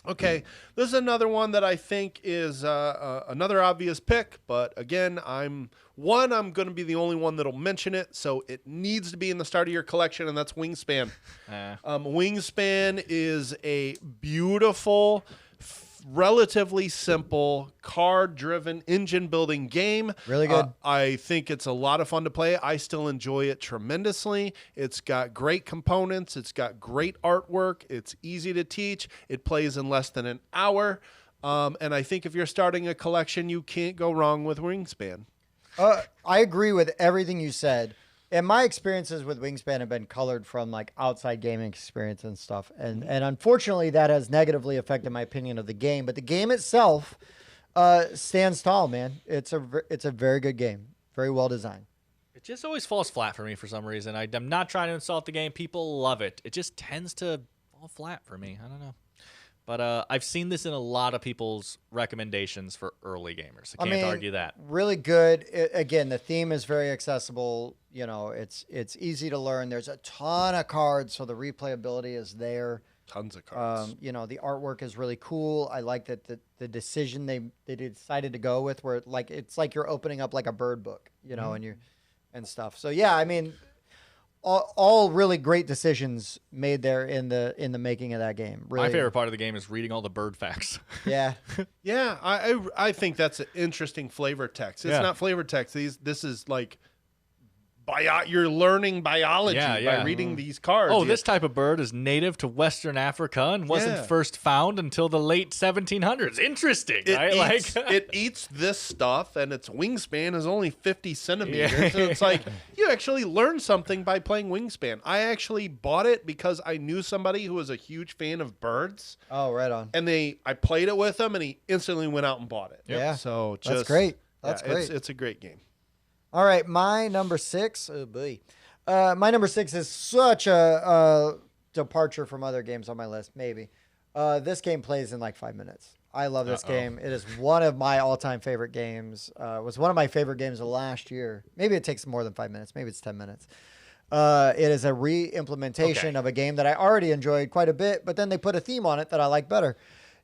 Okay, this is another one that I think is another obvious pick, but again, I'm going to be the only one that'll mention it, so it needs to be in the start of your collection, and that's Wingspan. Wingspan is a beautiful, relatively simple, card-driven, engine-building game. Really good. I think it's a lot of fun to play. I still enjoy it tremendously. It's got great components. It's got great artwork. It's easy to teach. It plays in less than an hour. And I think if you're starting a collection, you can't go wrong with Wingspan. I agree with everything you said. And my experiences with Wingspan have been colored from like outside gaming experience and stuff. And unfortunately, that has negatively affected my opinion of the game. But the game itself stands tall, man. It's a very good game. Very well designed. It just always falls flat for me for some reason. I'm not trying to insult the game. People love it. It just tends to fall flat for me. I don't know. But I've seen this in a lot of people's recommendations for early gamers. I can't argue that. Really good. Again, the theme is very accessible. You know, it's easy to learn. There's a ton of cards, so the replayability is there. Tons of cards. You know, the artwork is really cool. I like that the decision they decided to go with, where it's like you're opening up like a bird book, you know, and stuff. So yeah, I mean, all really great decisions made there in the making of that game. Really. My favorite part of the game is reading all the bird facts. Yeah. Yeah, I think that's an interesting flavor text. It's not flavor text. This is like you're learning biology by reading these cards. Oh, this type of bird is native to Western Africa and wasn't first found until the late 1700s. Interesting, right? It eats this stuff, and its wingspan is only 50 centimeters. So it's like you actually learn something by playing Wingspan. I actually bought it because I knew somebody who was a huge fan of birds. Oh, right on. And I played it with him, and he instantly went out and bought it. Yeah. So that's great. That's great. It's a great game. All right, my number 6. Oh boy, my number 6 is such a departure from other games on my list. Maybe this game plays in like 5 minutes. I love this game. It is one of my all-time favorite games. It was one of my favorite games of last year. Maybe it takes more than 5 minutes. Maybe it's 10 minutes. It is a re-implementation of a game that I already enjoyed quite a bit, but then they put a theme on it that I like better,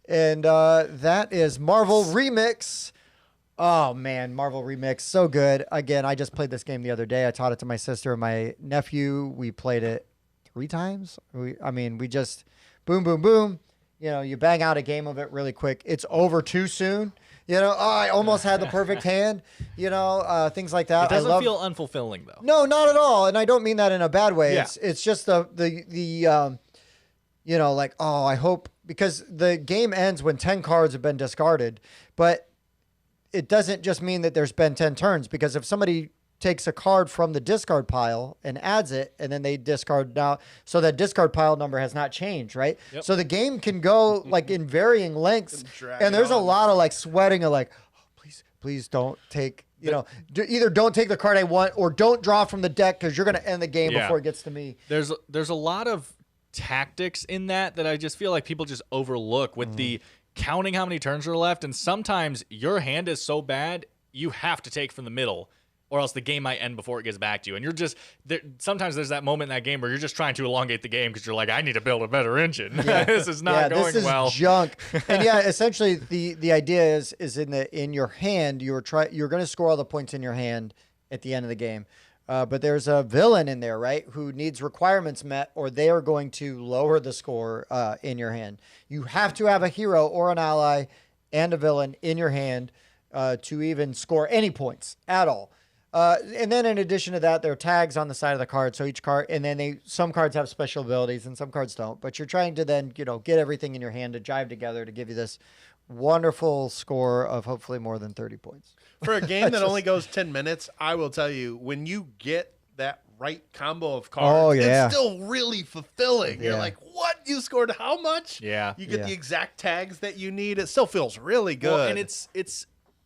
and that is Marvel Remix. Oh, man, Marvel Remix, so good. Again, I just played this game the other day. I taught it to my sister and my nephew. We played it 3 times. We just boom, boom, boom. You know, you bang out a game of it really quick. It's over too soon. You know, I almost had the perfect hand. You know, things like that. It doesn't feel unfulfilling, though. No, not at all. And I don't mean that in a bad way. Yeah. It's just the you know, like, oh, I hope, because the game ends when 10 cards have been discarded, but it doesn't just mean that there's been 10 turns, because if somebody takes a card from the discard pile and adds it, and then they discard now, so that discard pile number has not changed, right? Yep. So the game can go like in varying lengths, and there's a lot of like sweating of like, oh, please don't take, you know, either don't take the card I want or don't draw from the deck because you're going to end the game before it gets to me. There's a lot of tactics in that I just feel like people just overlook with the counting how many turns are left, and sometimes your hand is so bad you have to take from the middle, or else the game might end before it gets back to you. And you're just there. Sometimes there's that moment in that game where you're just trying to elongate the game because you're like, I need to build a better engine. This is not going this is well. Junk. And essentially the idea is in your hand you're going to score all the points in your hand at the end of the game. But there's a villain in there, right, who needs requirements met, or they are going to lower the score in your hand. You have to have a hero or an ally and a villain in your hand to even score any points at all. And then in addition to that, there are tags on the side of the card. So each card, and then some cards have special abilities and some cards don't. But you're trying to then, you know, get everything in your hand to jive together to give you this wonderful score of hopefully more than 30 points. For a game that only goes 10 minutes, I will tell you, when you get that right combo of cards, it's still really fulfilling. You're like, what? You scored how much? Yeah. You get the exact tags that you need. It still feels really good. Well, and it's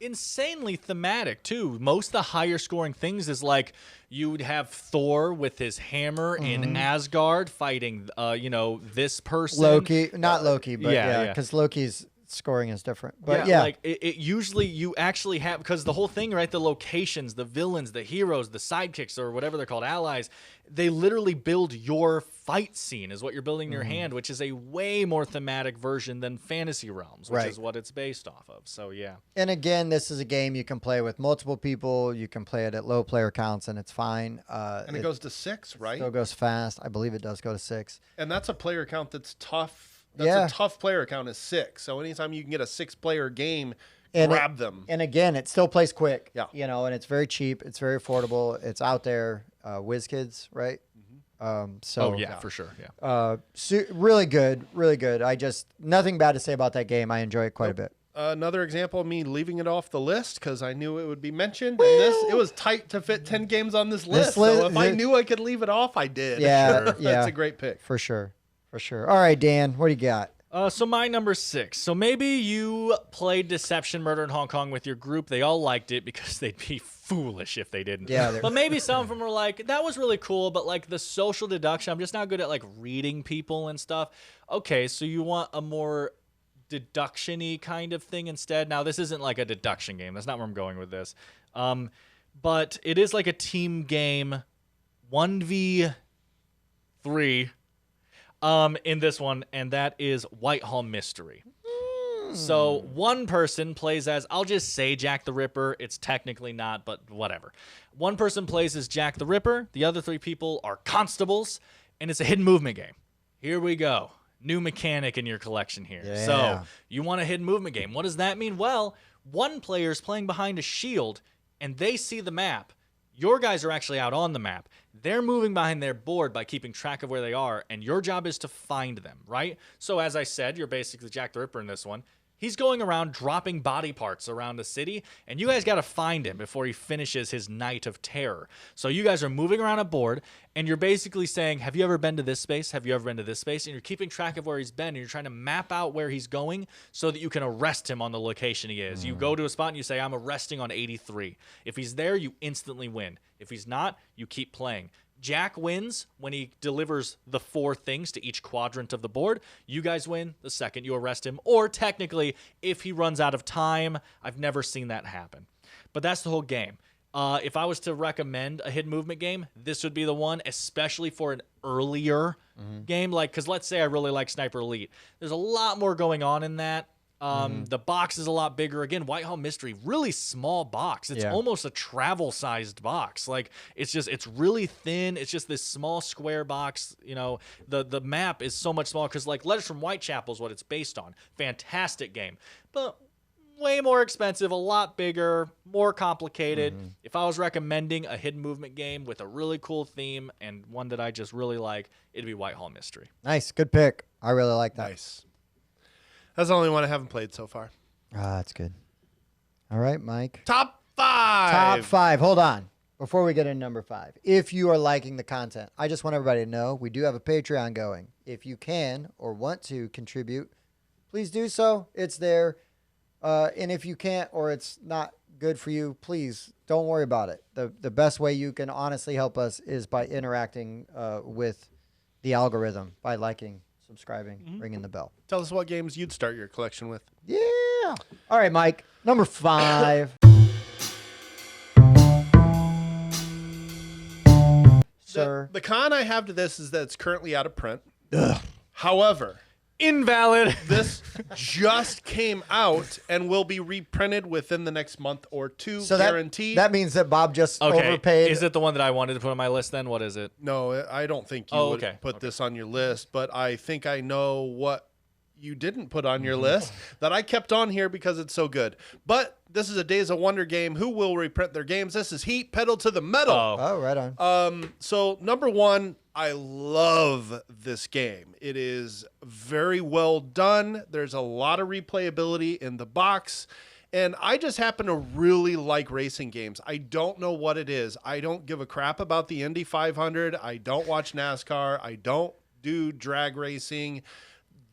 insanely thematic too. Most of the higher scoring things is like you would have Thor with his hammer in Asgard fighting you know, this person. Loki, not Loki, but because Loki's scoring is different. But like it usually you actually have, because the whole thing, right, the locations, the villains, the heroes, the sidekicks, or whatever they're called, allies, they literally build your fight scene is what you're building in your hand, which is a way more thematic version than Fantasy Realms, which is what it's based off of. So and again, this is a game you can play with multiple people. You can play it at low player counts and it's fine. And it goes to 6, right? Still goes fast. I believe it does go to 6. And that's a player count that's tough. That's a tough player count is 6. So anytime you can get a 6-player game, grab them. And again, it still plays quick. Yeah. You know, and it's very cheap. It's very affordable. It's out there. WizKids, right? For sure. Really good. Really good. Nothing bad to say about that game. I enjoy it quite a bit. Another example of me leaving it off the list because I knew it would be mentioned. And it was tight to fit 10 games on this list. So if I knew I could leave it off, I did. Yeah. That's a great pick. For sure. For sure. All right, Dan, what do you got? So my number 6. So maybe you played Deception Murder in Hong Kong with your group. They all liked it because they'd be foolish if they didn't. Yeah. But maybe some of them were like, that was really cool, but like the social deduction, I'm just not good at like reading people and stuff. Okay, so you want a more deduction-y kind of thing instead. Now, this isn't like a deduction game. That's not where I'm going with this. But it is like a team game, 1v3 in this one, and that is Whitehall Mystery. So one person plays as, I'll just say Jack the Ripper. It's technically not, but whatever. One person plays as Jack the Ripper. The other 3 people are constables, and it's a hidden movement game. Here we go. New mechanic in your collection here. Yeah. So you want a hidden movement game. What does that mean? Well, one player is playing behind a shield, and they see the map. Your guys are actually out on the map. They're moving behind their board by keeping track of where they are, and your job is to find them, right? So as I said, you're basically Jack the Ripper in this one. He's going around dropping body parts around the city, and you guys got to find him before he finishes his night of terror. So you guys are moving around a board, and you're basically saying, have you ever been to this space? Have you ever been to this space? And you're keeping track of where he's been, and you're trying to map out where he's going so that you can arrest him on the location he is. You go to a spot, and you say, I'm arresting on 83. If he's there, you instantly win. If he's not, you keep playing. Jack wins when he delivers the 4 things to each quadrant of the board. You guys win the second you arrest him, or technically, if he runs out of time. I've never seen that happen. But that's the whole game. If I was to recommend a hidden movement game, this would be the one, especially for an earlier game. Like, because let's say I really like Sniper Elite. There's a lot more going on in that. The box is a lot bigger. Again, Whitehall Mystery, really small box. It's almost a travel-sized box. Like, it's really thin. It's just this small square box. You know, the map is so much smaller because, like, Letters from Whitechapel is what it's based on. Fantastic game. But way more expensive, a lot bigger, more complicated. If I was recommending a hidden movement game with a really cool theme and one that I just really like, it'd be Whitehall Mystery. Nice. Good pick. I really like that. Nice. That's the only one I haven't played so far. Ah, that's good. All right, Mike. Top 5. Top 5. Hold on. Before we get into number 5, if you are liking the content, I just want everybody to know we do have a Patreon going. If you can or want to contribute, please do so. It's there. And if you can't or it's not good for you, please don't worry about it. The best way you can honestly help us is by interacting with the algorithm, by liking, subscribing, ringing the bell. Tell us what games you'd start your collection with. Yeah. All right, Mike. Number 5. Sir. The con I have to this is that it's currently out of print. However, Invalid. this just came out and will be reprinted within the next month or 2, So guaranteed. that means that Bob just Okay. overpaid. Is it the one that I wanted to put on my list then? What is it? No, I don't think you would put this on your list, but I think I know what you didn't put on your list that I kept on here because it's so good. But this is a Days of Wonder game. Who will reprint their games? This is Heat, Pedal to the Metal. Oh, right on. So number 1, I love this game. It is very well done. There's a lot of replayability in the box. And I just happen to really like racing games. I don't know what it is. I don't give a crap about the Indy 500. I don't watch NASCAR. I don't do drag racing.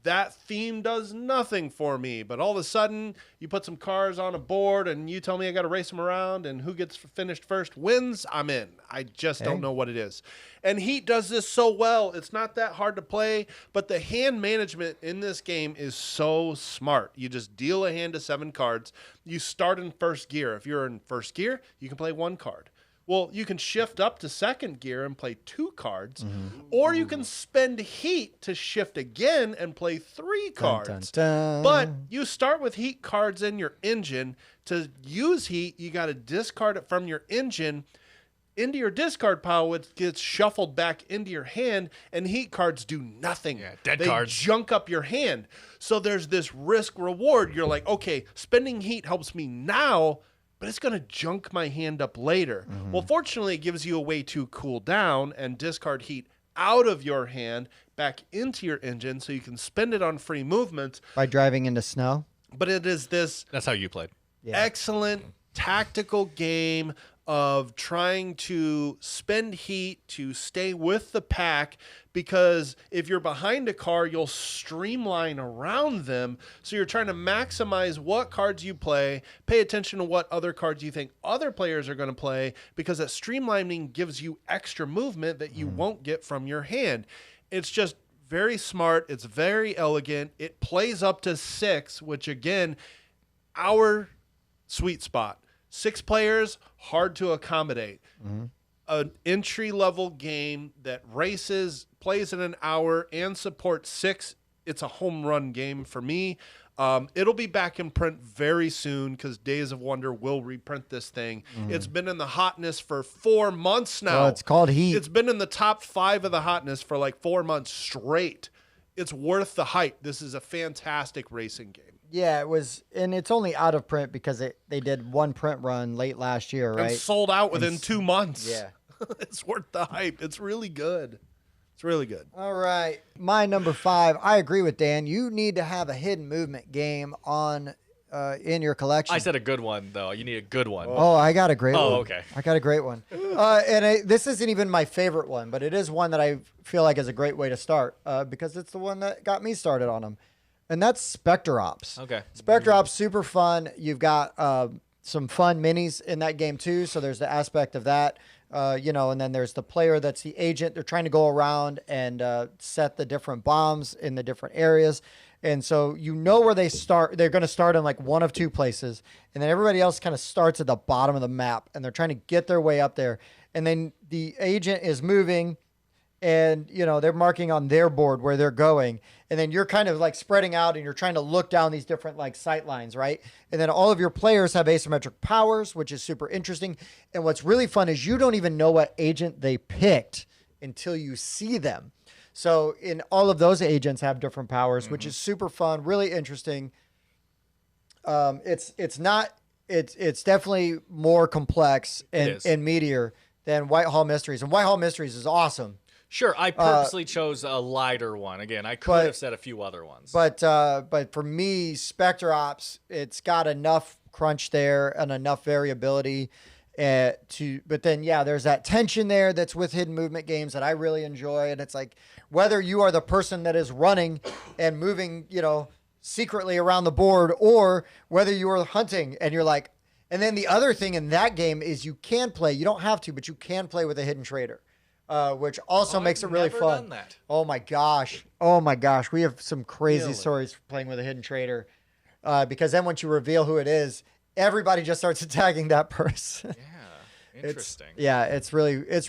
That theme does nothing for me. But all of a sudden, you put some cars on a board and you tell me I got to race them around and who gets finished first wins, I'm in. I just don't know what it is. And Heat does this so well. It's not that hard to play, but the hand management in this game is so smart. You just deal a hand of 7 cards. You start in first gear. If you're in first gear, you can play 1 card. Well, you can shift up to second gear and play 2 cards, or you can spend heat to shift again and play 3 cards. Dun, dun, dun. But you start with heat cards in your engine. To use heat, you got to discard it from your engine into your discard pile. It gets shuffled back into your hand, and heat cards do nothing. Yeah, dead they cards. junk up your hand. So there's this risk reward. You're like, okay, spending heat helps me now, but it's going to junk my hand up later. Well, fortunately, it gives you a way to cool down and discard heat out of your hand back into your engine so you can spend it on free movements. By driving into snow? But it is this That's how you played. excellent tactical game of trying to spend heat to stay with the pack, because if you're behind a car, you'll streamline around them. So you're trying to maximize what cards you play, pay attention to what other cards you think other players are going to play, because that streamlining gives you extra movement that you won't get from your hand. It's just very smart. It's very elegant. It plays up to 6, which again, our sweet spot. 6 players, hard to accommodate. An entry-level game that races, plays in an hour, and supports 6. It's a home run game for me. It'll be back in print very soon because Days of Wonder will reprint this thing. It's been in the hotness for 4 months now. Well, it's called Heat. It's been in the top 5 of the hotness for like 4 months straight. It's worth the hype. This is a fantastic racing game. Yeah, it was, and it's only out of print because they did one print run late last year, right? And sold out within 2 months. Yeah. It's worth the hype. It's really good. It's really good. All right. My number 5, I agree with Dan. You need to have a hidden movement game on in your collection. I said a good one, though. You need a good one. Oh, I got a great one. Oh, okay. I got a great one. This isn't even my favorite one, but it is one that I feel like is a great way to start because it's the one that got me started on them. And that's Spectre Ops. Okay. Spectre Ops, super fun. You've got some fun minis in that game, too. So there's the aspect of that. And then there's the player that's the agent. They're trying to go around and set the different bombs in the different areas. And so you know where they start. They're going to start in like one of 2 places. And then everybody else kind of starts at the bottom of the map. And they're trying to get their way up there. And then the agent is moving. And, they're marking on their board where they're going. And then you're kind of like spreading out and you're trying to look down these different like sight lines, right? And then all of your players have asymmetric powers, which is super interesting. And what's really fun is you don't even know what agent they picked until you see them. So in all of those agents have different powers, which is super fun, really interesting. It's definitely more complex and meatier than Whitehall Mysteries. And Whitehall Mysteries is awesome. Sure, I purposely chose a lighter one. Again, I could have said a few other ones. But for me, Spectre Ops, it's got enough crunch there and enough variability but then, there's that tension there that's with hidden movement games that I really enjoy. And it's like, whether you are the person that is running and moving, secretly around the board, or whether you are hunting and you're like, and then the other thing in that game is you don't have to, but you can play with a hidden trader. Which also makes it really fun. Done that. Oh my gosh. We have some crazy stories playing with a hidden trader. Because then once you reveal who it is, everybody just starts attacking that person. Yeah. Interesting. It's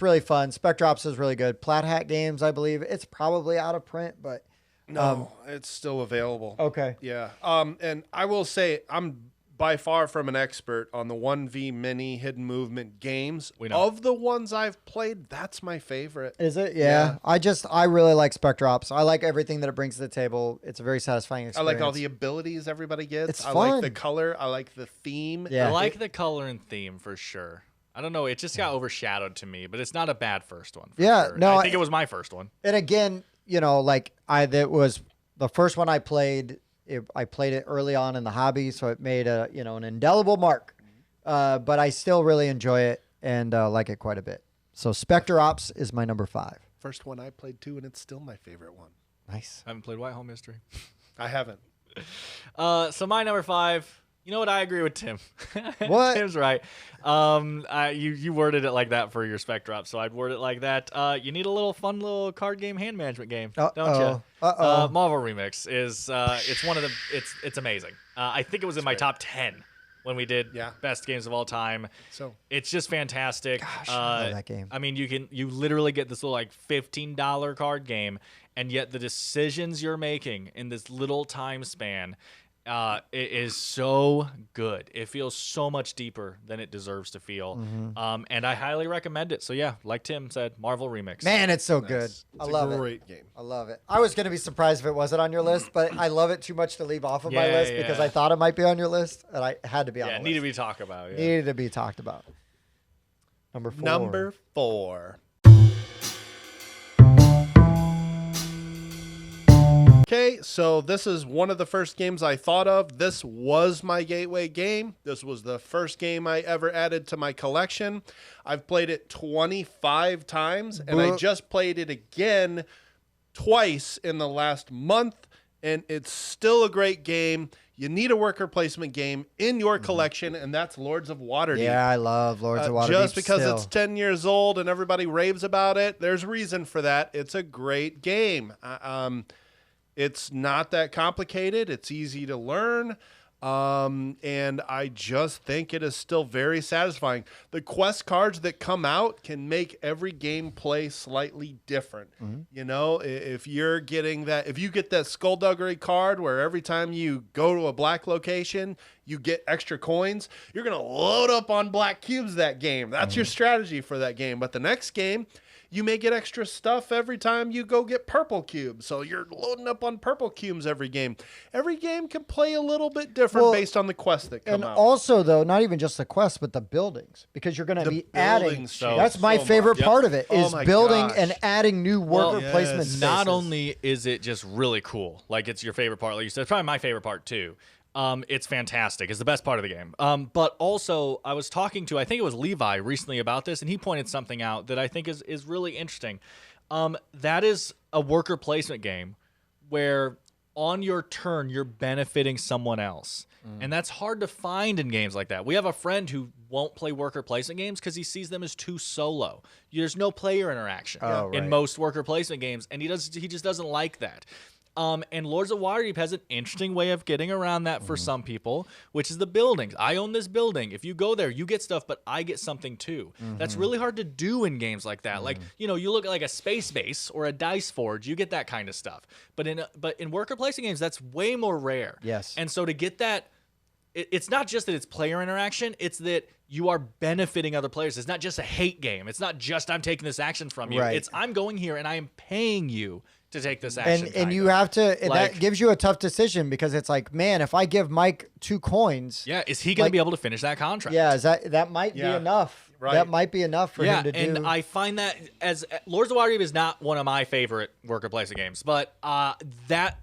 really fun. Spectre Ops is really good. Plat Hat Games, I believe. It's probably out of print, but no, it's still available. Okay. Yeah. And I will say I'm by far from an expert on the 1v mini hidden movement games. We know. Of the ones I've played, that's my favorite. Is it? Yeah. I really like Spectre Ops. I like everything that it brings to the table. It's a very satisfying experience. I like all the abilities everybody gets. It's I fun. like the color. I like the theme. Yeah. I like the color and theme for sure. I don't know. It just got overshadowed to me, but it's not a bad first one. Sure. No. I think it was my first one. And again, that was the first one I played. I played it early on in the hobby, so it made an indelible mark. But I still really enjoy it and like it quite a bit. So Spectre Ops is my number 5. First one I played too, and it's still my favorite one. Nice. I haven't played Whitehall Mystery. I haven't. So my number 5. You know what? I agree with Tim. What? Tim's right. You worded it like that for your Spectre Ops, so I'd word it like that. You need a fun little card game hand management game, don't you? Marvel Remix is it's amazing. I think it was in my top 10 when we did best games of all time. So it's just fantastic. Gosh, I love that game. I mean, you literally get this little $15 card game, and yet the decisions you're making in this little time span. It is so good. It feels so much deeper than it deserves to feel. And I highly recommend it. So yeah, like Tim said, Marvel Remix. Man, it's so good. It's I love a it. great game. I love it. I was going to be surprised if it wasn't on your list, but I love it too much to leave off of my list because I thought it might be on your list, and I had to be on the list. Needed to be talked about. Yeah. Needed to be talked about. Number 4. Okay, so this is one of the first games I thought of. This was my gateway game. This was the first game I ever added to my collection. I've played it 25 times, and I just played it again twice in the last month, and it's still a great game. you need a worker placement game in your collection, and that's Lords of Waterdeep. Yeah, I love Lords of Waterdeep. Just because still. it's 10 years old and everybody raves about it, there's reason for that. It's a great game. It's not that complicated. It's easy to learn. And I just think it is still very satisfying. The quest cards that come out can make every gameplay slightly different. You know, if you're getting that, if you get that skullduggery card where every time you go to a black location, you get extra coins, you're going to load up on black cubes that game. That's your strategy for that game. But the next game, you may get extra stuff every time you go get purple cubes. So you're loading up on purple cubes every game. Every game can play a little bit different based on the quests that come and out. also, though, not even just the quests, but the buildings, because you're going to be adding. buildings That's change my so favorite much. part of it Oh is my building gosh. and adding new worker Well, placement yes. spaces. Not only is it just really cool, like it's your favorite part, like you said, it's probably my favorite part too. It's fantastic. It's the best part of the game. But also, I was talking to, I think it was Levi recently about this, and he pointed something out that I think is really interesting. That is a worker placement game where on your turn, you're benefiting someone else. And that's hard to find in games like that. We have a friend who won't play worker placement games because he sees them as too solo. There's no player interaction in most worker placement games, and he just doesn't like that. And Lords of Waterdeep has an interesting way of getting around that for some people, which is the buildings. I own this building. If you go there, you get stuff, but I get something too. That's really hard to do in games like that. Like, you know, you look at like a Space Base or a Dice Forge, you get that kind of stuff. But in worker placement games, that's way more rare. Yes. And so to get that, it's not just that it's player interaction, it's that you are benefiting other players. It's not just a hate game. It's not just I'm taking this action from you. Right. It's I'm going here and I am paying you to take this action. And you have to, and Like- that gives you a tough decision because it's like, man, if I give Mike 2 coins, Yeah, is he going to be able to finish that contract? yeah, is that might be Yeah. enough. Right. That might be enough for Yeah, him to do. and I find that as Lords of Waterdeep is not one of my favorite worker placement games, but that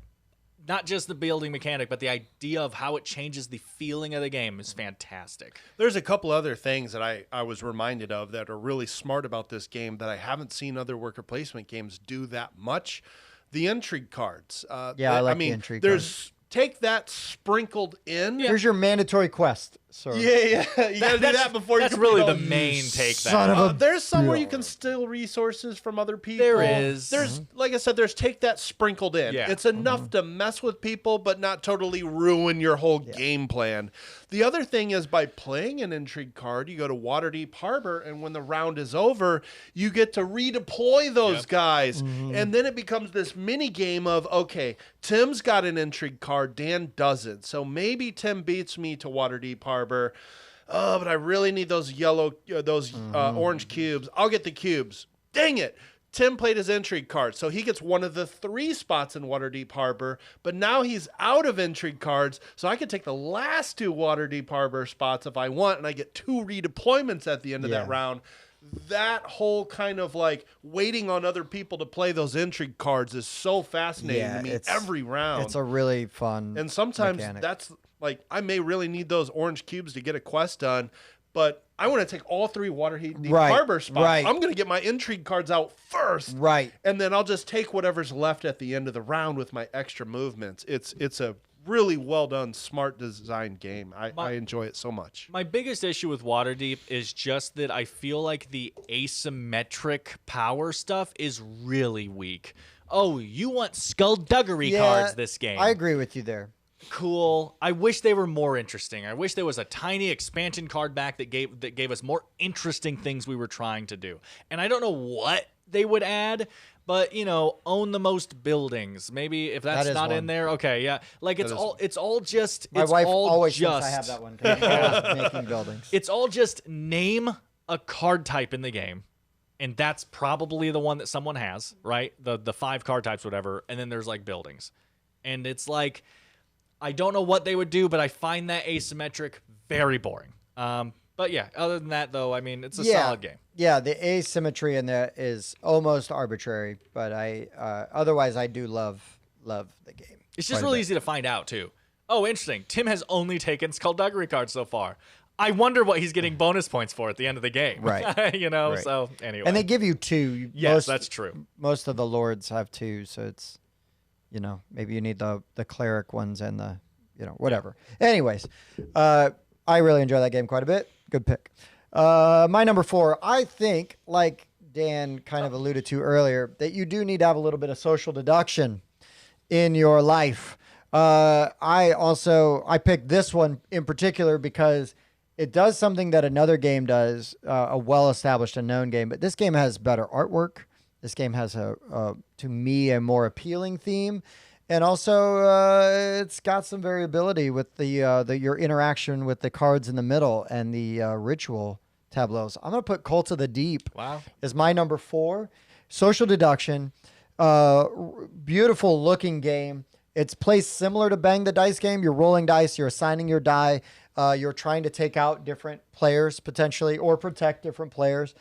not just the building mechanic, but the idea of how it changes the feeling of the game is fantastic. There's a couple other things that I was reminded of that are really smart about this game that I haven't seen other worker placement games do that much. The intrigue cards. Yeah, I like the mean, intrigue there's take that sprinkled in. Here's your mandatory quest. So Yeah. You got to do that before you That's can really put the all- main take. son That of a There's some where you can steal resources from other people. There is. There's, like I said, there's take that sprinkled in. Yeah. It's enough to mess with people, but not totally ruin your whole game plan. The other thing is by playing an intrigue card, you go to Waterdeep Harbor, and when the round is over, you get to redeploy those guys. And then it becomes this mini game of, okay, Tim's got an intrigue card, Dan doesn't. So maybe Tim beats me to Waterdeep Harbor. Oh, but I really need those orange cubes. I'll get the cubes. Dang it. Tim played his intrigue card, so he gets one of the 3 spots in Waterdeep Harbor, but now he's out of intrigue cards, so I can take the last 2 Waterdeep Harbor spots if I want, and I get 2 redeployments at the end of that round. That whole kind of like waiting on other people to play those intrigue cards is so fascinating to me every round. It's a really fun And sometimes mechanic. that's like, I may really need those orange cubes to get a quest done, but I want to take all 3 Waterdeep Right, Harbor spots. right. I'm going to get my intrigue cards out first. Right. And then I'll just take whatever's left at the end of the round with my extra movements. It's a really well done, smart designed game. I enjoy it so much. My biggest issue with Waterdeep is just that I feel like the asymmetric power stuff is really weak. Oh, you want skullduggery cards this game. I agree with you there. Cool. I wish they were more interesting. I wish there was a tiny expansion card back that gave us more interesting things we were trying to do. And I don't know what they would add, but you know, own the most buildings. Maybe if that's That is not in one. there, okay, yeah. Like it's all just My it's wife all always just thinks I have that one because I'm always making buildings. it's all just name a card type in the game. And that's probably the one that someone has, right? The 5 card types, whatever. And then there's like buildings. And it's like, I don't know what they would do, but I find that asymmetric very boring. But yeah, other than that, though, I mean, it's a solid game. Yeah, the asymmetry in there is almost arbitrary, but otherwise I do love the game. It's just quite a really bit. easy to find out, too. Oh, interesting. Tim has only taken skullduggery cards so far. I wonder what he's getting bonus points for at the end of the game. Right. You know, Right. so anyway. And they give you 2. Yes, that's true. Most of the lords have 2, so it's, you know, maybe you need the cleric ones and the, whatever. Anyways, I really enjoy that game quite a bit. Good pick. My number 4, I think, like Dan kind of alluded to earlier, that you do need to have a little bit of social deduction in your life. I picked this one in particular because it does something that another game does, a well-established and known game, but this game has better artwork. This game has to me, a more appealing theme. And also, it's got some variability with your interaction with the cards in the middle and the ritual tableaus. I'm going to put Cult of the Deep as my number 4. Social deduction, beautiful looking game. It's placed similar to Bang the Dice game. You're rolling dice. You're assigning your die. You're trying to take out different players potentially or protect different players.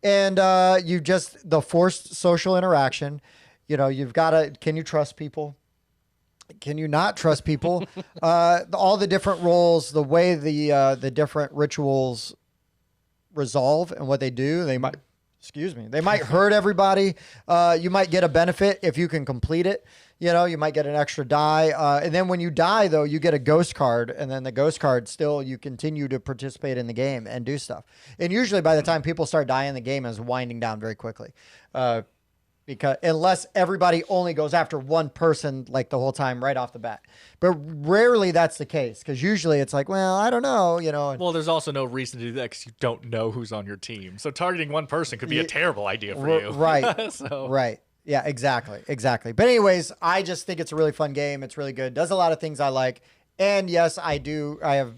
And the forced social interaction. You've got to, can you trust people? Can you not trust people? All the different roles, the way the different rituals resolve and what they do, they might hurt everybody. You might get a benefit if you can complete it. You might get an extra die. And then when you die, though, you get a ghost card. And then the ghost card still, you continue to participate in the game and do stuff. And usually by the time people start dying, the game is winding down very quickly. Because unless everybody only goes after one person like the whole time right off the bat. But rarely that's the case, because usually it's like, well, I don't know, Well, there's also no reason to do that because you don't know who's on your team. So targeting one person could be a terrible idea for you. Right. Right. Yeah, exactly. But anyways, I just think it's a really fun game. It's really good. Does a lot of things I like. And yes, I have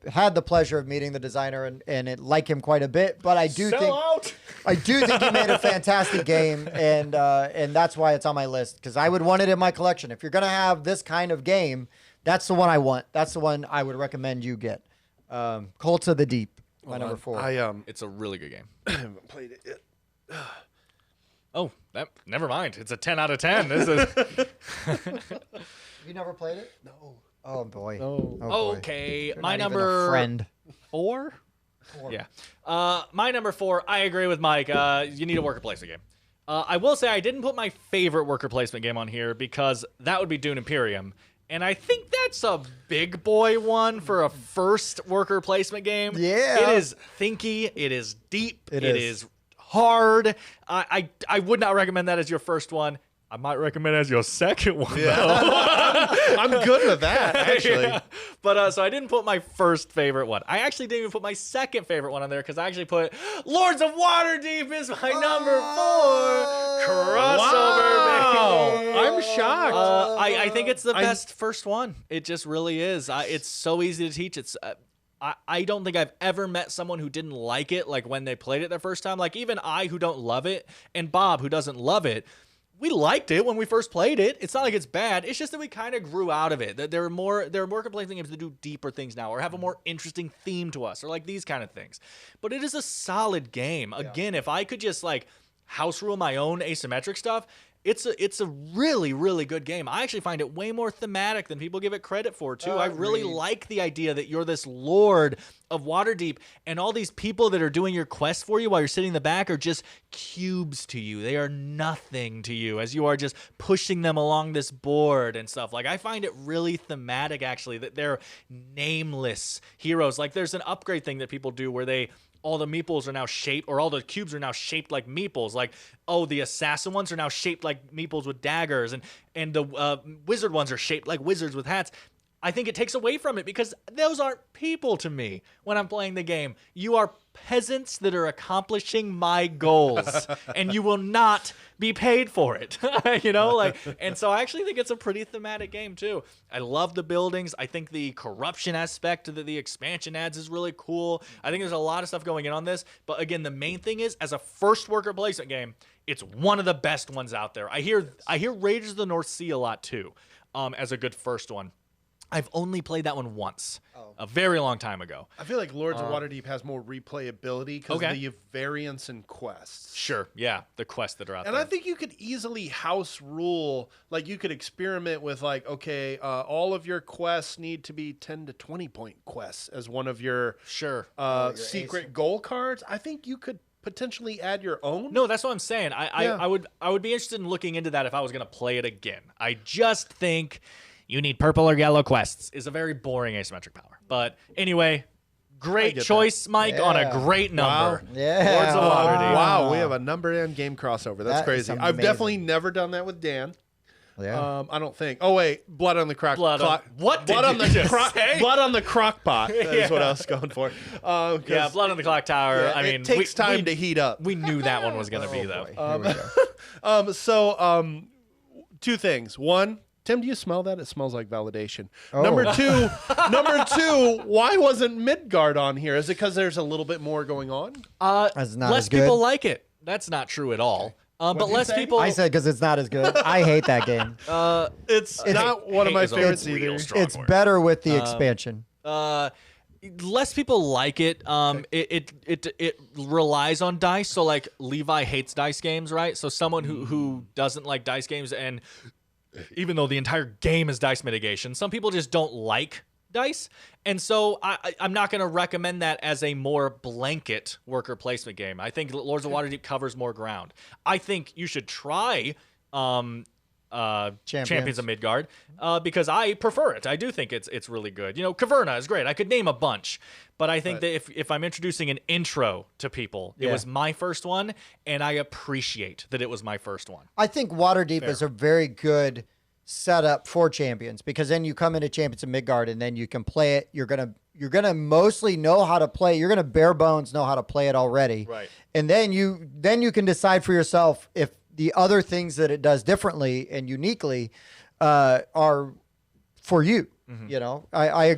had the pleasure of meeting the designer and like him quite a bit, but I do think he made a fantastic game, and that's why it's on my list, because I would want it in my collection. If you're gonna have this kind of game, that's the one I want. That's the one I would recommend you get. Cult of the Deep, my number 4. It's a really good game. I haven't played it yet. Oh, never mind. It's a 10 out of 10. This is. You never played it? No. Oh boy. No. Oh, okay. You're My not even number a friend. 4. Yeah. My number 4. I agree with Mike. You need a worker placement game. I will say I didn't put my favorite worker placement game on here because that would be Dune Imperium. And I think that's a big boy one for a first worker placement game. Yeah. It is thinky. It is deep. It is hard. I would not recommend that as your first one. I might recommend it as your second one, though. I'm good with that, actually. Yeah. But so I didn't put my first favorite one. I actually didn't even put my second favorite one on there because I actually put Lords of Waterdeep is my number 4 crossover. Wow. I'm shocked. I think it's the best first one. It just really is. It's so easy to teach. It's. I don't think I've ever met someone who didn't like it, like when they played it their first time. Like even I, who don't love it, and Bob, who doesn't love it. We liked it when we first played it. It's not like it's bad. It's just that we kind of grew out of it. There are more placement games that do deeper things now, or have a more interesting theme to us, or like these kind of things. But it is a solid game. Again, if I could just like house rule my own asymmetric stuff, it's a really, really good game. I actually find it way more thematic than people give it credit for, too. I really like the idea that you're this lord of Waterdeep, and all these people that are doing your quest for you while you're sitting in the back are just cubes to you. They are nothing to you as you are just pushing them along this board and stuff. Like, I find it really thematic, actually, that they're nameless heroes. Like, there's an upgrade thing that people do where all the meeples are now shaped, or all the cubes are now shaped like meeples. Like, oh, the assassin ones are now shaped like meeples with daggers, and the wizard ones are shaped like wizards with hats. I think it takes away from it because those aren't people to me when I'm playing the game. You are peasants that are accomplishing my goals, and you will not be paid for it. And so I actually think it's a pretty thematic game too. I love the buildings. I think the corruption aspect that the expansion adds is really cool. I think there's a lot of stuff going in on this, but again, the main thing is, as a first worker placement game, it's one of the best ones out there. I hear Raiders of the North Sea a lot too, as a good first one. I've only played that one once, a very long time ago. I feel like Lords of Waterdeep has more replayability because of the variants and quests. Sure, yeah, the quests that are out there. And I think you could easily house rule, like you could experiment with like, okay, all of your quests need to be 10 to 20 point quests as one of your secret goal cards. I think you could potentially add your own. No, that's what I'm saying. I would be interested in looking into that if I was going to play it again. I just think you need purple or yellow quests is a very boring asymmetric power. But anyway, great choice, Mike, on a great number. Wow. Yeah. Lords of Waterdeep. Wow, we have a number and game crossover. That's That is crazy. I've amazing. definitely never done that with Dan. Yeah. I don't think. Oh wait, blood on the crock. Blood on- what did Blood on you the just say? blood on the crock pot. That is what I was going for. Yeah, Blood on the Clock Tower. Yeah, I mean, it takes time we, to heat up. we knew that one was going to be, though. Boy, here we go. Two things. One, Tim, do you smell that? It smells like validation. Oh. Number two, why wasn't Midgard on here? Is it because there's a little bit more going on? That's not Less as good. people like it. That's not true at all. But What'd you less say? people. I said because it's not as good. I hate that game. It's not one of hate my is a favorites real either. strong It's word. better with the expansion. Less people like it. It relies on dice. So like Levi hates dice games, right? So someone who doesn't like dice games, and even though the entire game is dice mitigation, some people just don't like dice. And so I'm not going to recommend that as a more blanket worker placement game. I think Lords of Waterdeep covers more ground. I think you should try Champions of Midgard because I prefer it. I do think it's really good. You know, Caverna is great. I could name a bunch, but I think that if I'm introducing an intro to people, it was my first one, and I appreciate that it was my first one. I think Waterdeep is a very good setup for Champions because then you come into Champions of Midgard and then you can play it. You're gonna mostly know how to play. You're gonna bare bones know how to play it already, Right. And then you can decide for yourself if the other things that it does differently and uniquely are for you. You know, I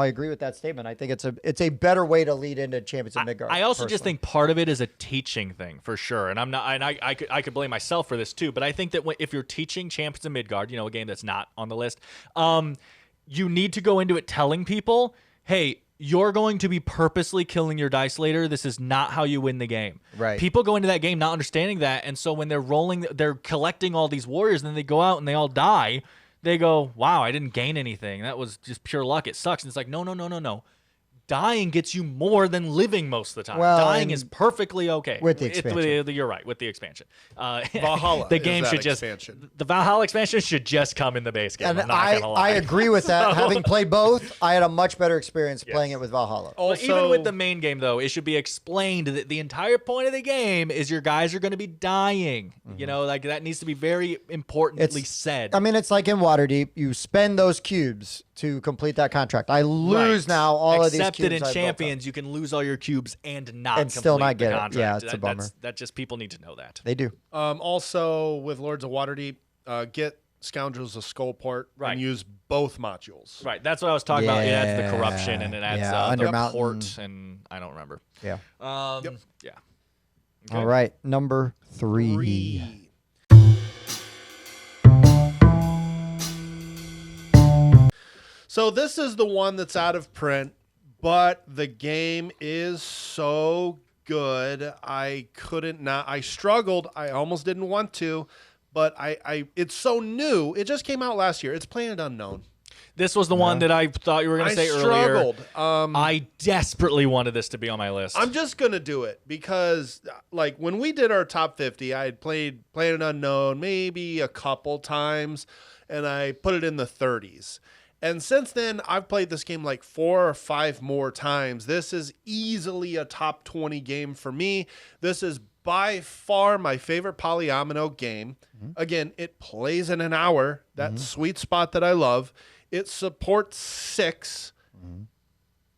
agree with that statement. I think it's a better way to lead into Champions of Midgard. I also just personally. think part of it is a teaching thing for sure, and I could blame myself for this too. But I think that if you're teaching Champions of Midgard, you know, a game that's not on the list, you need to go into it telling people, hey, you're going to be purposely killing your dice later. This is not how you win the game. Right. People go into that game not understanding that, and so when they're collecting all these warriors, and then they go out and they all die. They go, wow, I didn't gain anything. That was just pure luck. It sucks. And it's like, no. Dying gets you more than living most of the time. Well, Dying and is perfectly okay. with the expansion. You're right, with the expansion. Valhalla the is game that should just expansion. the Valhalla expansion should just come in the base game. And I'm not gonna lie. I agree with that. Having played both, I had a much better experience playing it with Valhalla. But even with the main game, though, it should be explained that the entire point of the game is your guys are going to be dying. You know, like that needs to be very importantly said. I mean, it's like in Waterdeep, you spend those cubes to complete that contract. I lose Right. now all of these Except cubes. that in I built up. Champions, you can lose all your cubes and not And still complete not get the it. contract. Yeah, it's a bummer. That just people need to know that. They do. Also, with Lords of Waterdeep, get Scoundrels of Skullport Right. and use both modules. Right, that's what I was talking about. It adds the Yeah. corruption and it adds Yeah, Under the Mountain. port, and I don't remember. Yeah. Yeah. Okay. All right. Number three. So this is the one that's out of print, but the game is so good. I struggled. I almost didn't want to, but it's so new. It just came out last year. It's Planet Unknown. This was the one that I thought you were going to say struggled. earlier. I desperately wanted this to be on my list. I'm just going to do it because, like, when we did our top 50, I had played Planet Unknown maybe a couple times, and I put it in the 30s. And since then, I've played this game like 4 or 5 more times. This is easily a top 20 game for me. This is by far my favorite polyomino game. Again, it plays in an hour, that sweet spot that I love. It supports 6.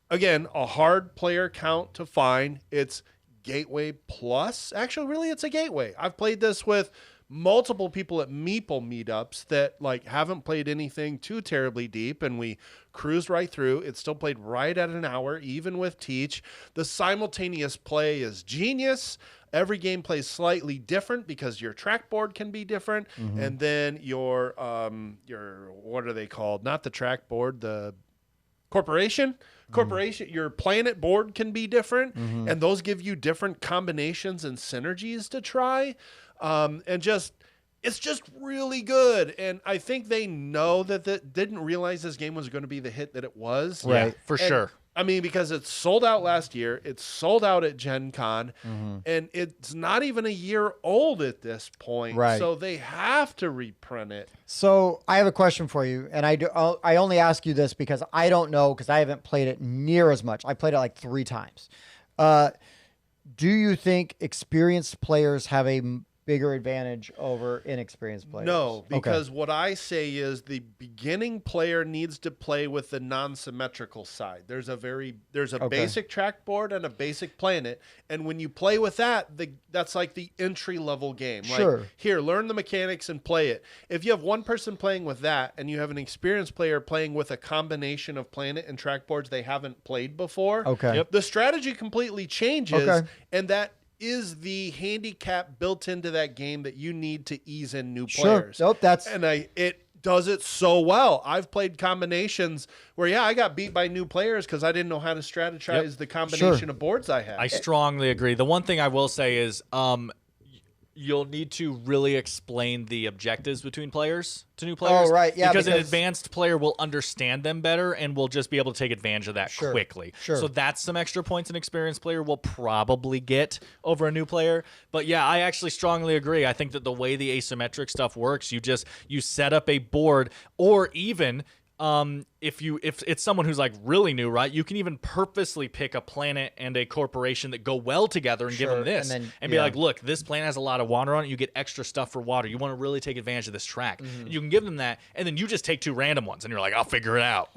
Again, a hard player count to find. It's Gateway Plus. Actually, really, it's a Gateway. I've played this with multiple people at Meeple meetups that like haven't played anything too terribly deep, and we cruised right through. It still played right at an hour, even with Teach. The simultaneous play is genius. Every game plays slightly different because your trackboard can be different, and then your what are they called? Not the trackboard, the corporation. Your planet board can be different, and those give you different combinations and synergies to try. It's just really good. And I think they know that didn't realize this game was going to be the hit that it was. Right. Yeah, for And sure. I mean, because it's sold out last year, it's sold out at Gen Con, and it's not even a year old at this point. Right. So they have to reprint it. So I have a question for you, and I only ask you this because I don't know, because I haven't played it near as much. I played it like 3 times. Do you think experienced players have a bigger advantage over inexperienced players? No, because what I say is the beginning player needs to play with the non-symmetrical side. There's a basic trackboard and a basic planet, and when you play with that, that's like the entry level game. Sure. Like, here, learn the mechanics and play it. If you have one person playing with that, and you have an experienced player playing with a combination of planet and trackboards they haven't played before, the strategy completely changes, and that is the handicap built into that game that you need to ease in new players. Nope, it does it so well. I've played combinations where, I got beat by new players because I didn't know how to strategize the combination of boards I had. I strongly agree. The one thing I will say is you'll need to really explain the objectives between players to new players. Oh, right. Yeah, because an advanced player will understand them better and will just be able to take advantage of that quickly. Sure. So that's some extra points an experienced player will probably get over a new player. But yeah, I actually strongly agree. I think that the way the asymmetric stuff works, you set up a board, or even if it's someone who's like really new, right? You can even purposely pick a planet and a corporation that go well together and give them this, and be like, look, this planet has a lot of water on it. You get extra stuff for water. You want to really take advantage of this track. And you can give them that, and then you just take 2 random ones, and you're like, I'll figure it out.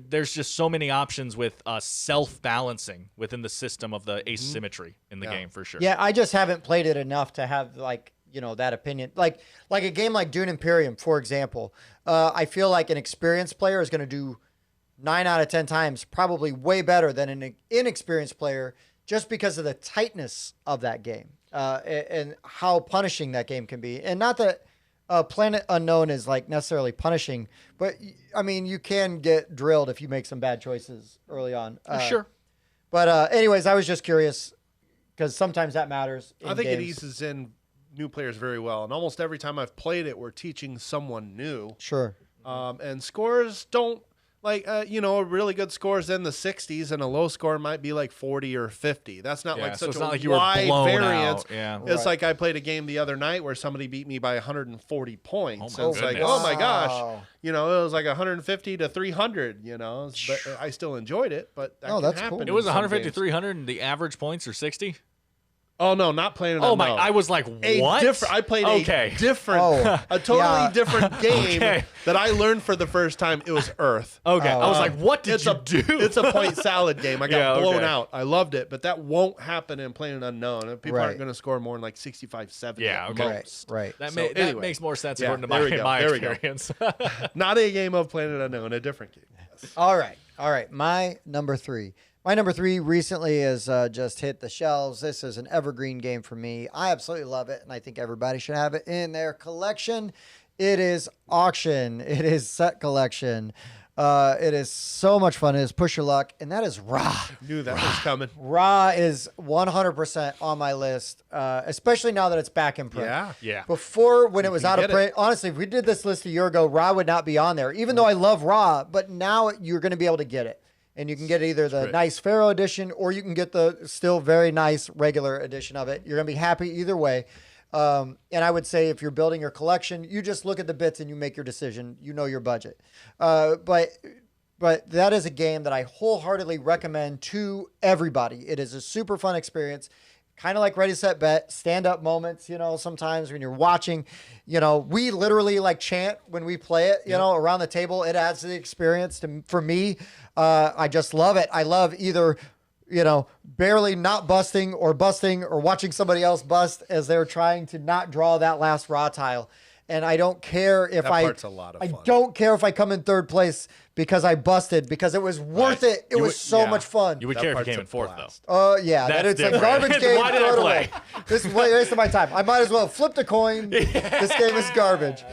There's just so many options with self-balancing within the system of the asymmetry in the game, for sure. Yeah, I just haven't played it enough to have that opinion. Like a game like Dune Imperium, for example. I feel like an experienced player is going to do 9 out of 10 times probably way better than an inexperienced player, just because of the tightness of that game and how punishing that game can be. And not that Planet Unknown is like necessarily punishing, but I mean, you can get drilled if you make some bad choices early on. Sure. But anyways, I was just curious because sometimes that matters. I think it eases in new players very well, and almost every time I've played it, we're teaching someone new. Sure. And scores don't a really good score is in the 60s, and a low score might be like 40 or 50. That's not like such a wide variance. It's like I played a game the other night where somebody beat me by 140 points. Oh, it's like, oh my gosh, it was like 150 to 300. But I still enjoyed it. But that that's happen. cool. It was 150 to 300, and the average points are 60. Oh no, not playing it. Oh my! I was like, what? I played a totally different game that I learned for the first time. It was Earth. Okay, I was like, what did you do? It's a point salad game. I got blown out. I loved it, but that won't happen in Planet Unknown. People aren't going to score more than like 65, 70. Yeah, okay. Right. That makes more sense according to my experience. Not a game of Planet Unknown, a different game. Yes. All right. My number 3. My number 3 recently has just hit the shelves. This is an evergreen game for me. I absolutely love it, and I think everybody should have it in their collection. It is Auction. It is Set Collection. It is so much fun. It is Push Your Luck, and that is Ra. Knew that was coming. Ra is 100% on my list, especially now that it's back in print. Yeah. Before, when it was out of print, honestly, if we did this list a year ago, Ra would not be on there, even though I love Ra, but now you're going to be able to get it. And you can get either the nice Pharaoh edition, or you can get the still very nice regular edition of it. You're going to be happy either way. And I would say if you're building your collection, you just look at the bits and you make your decision. You know your budget. But that is a game that I wholeheartedly recommend to everybody. It is a super fun experience. Kind of like Ready, Set, Bet, stand-up moments, sometimes when you're watching, we literally like chant when we play it, around the table. It adds to the experience for me. I just love it. I love either, barely not busting or watching somebody else bust as they're trying to not draw that last raw tile. And I don't care if I don't care if I come in 3rd place because I busted, because it was worth it. It was so much fun. You would care if you came in 4th, though. Oh, yeah. That's it's a garbage game. Why did I play? This is a waste of my time. I might as well have flipped a coin. This game is garbage.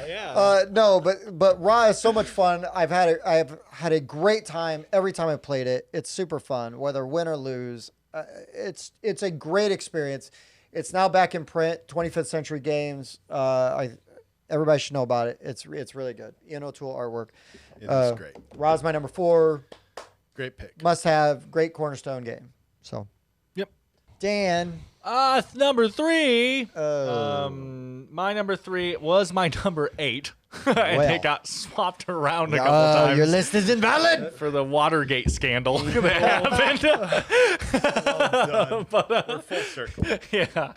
No, but Ra is so much fun. I've had a great time every time I played it. It's super fun, whether win or lose. It's a great experience. It's now back in print, 25th Century Games. Everybody should know about it. It's really good. Ian O'Toole artwork. It is great. Ra's my number 4. Great pick. Must have, great cornerstone game. So, Yep. Dan. Number 3. Oh. My number 3 was my number 8. And Well. it got swapped around a couple times. Your list is invalid. For the Watergate scandal that happened. We're full circle. Yeah.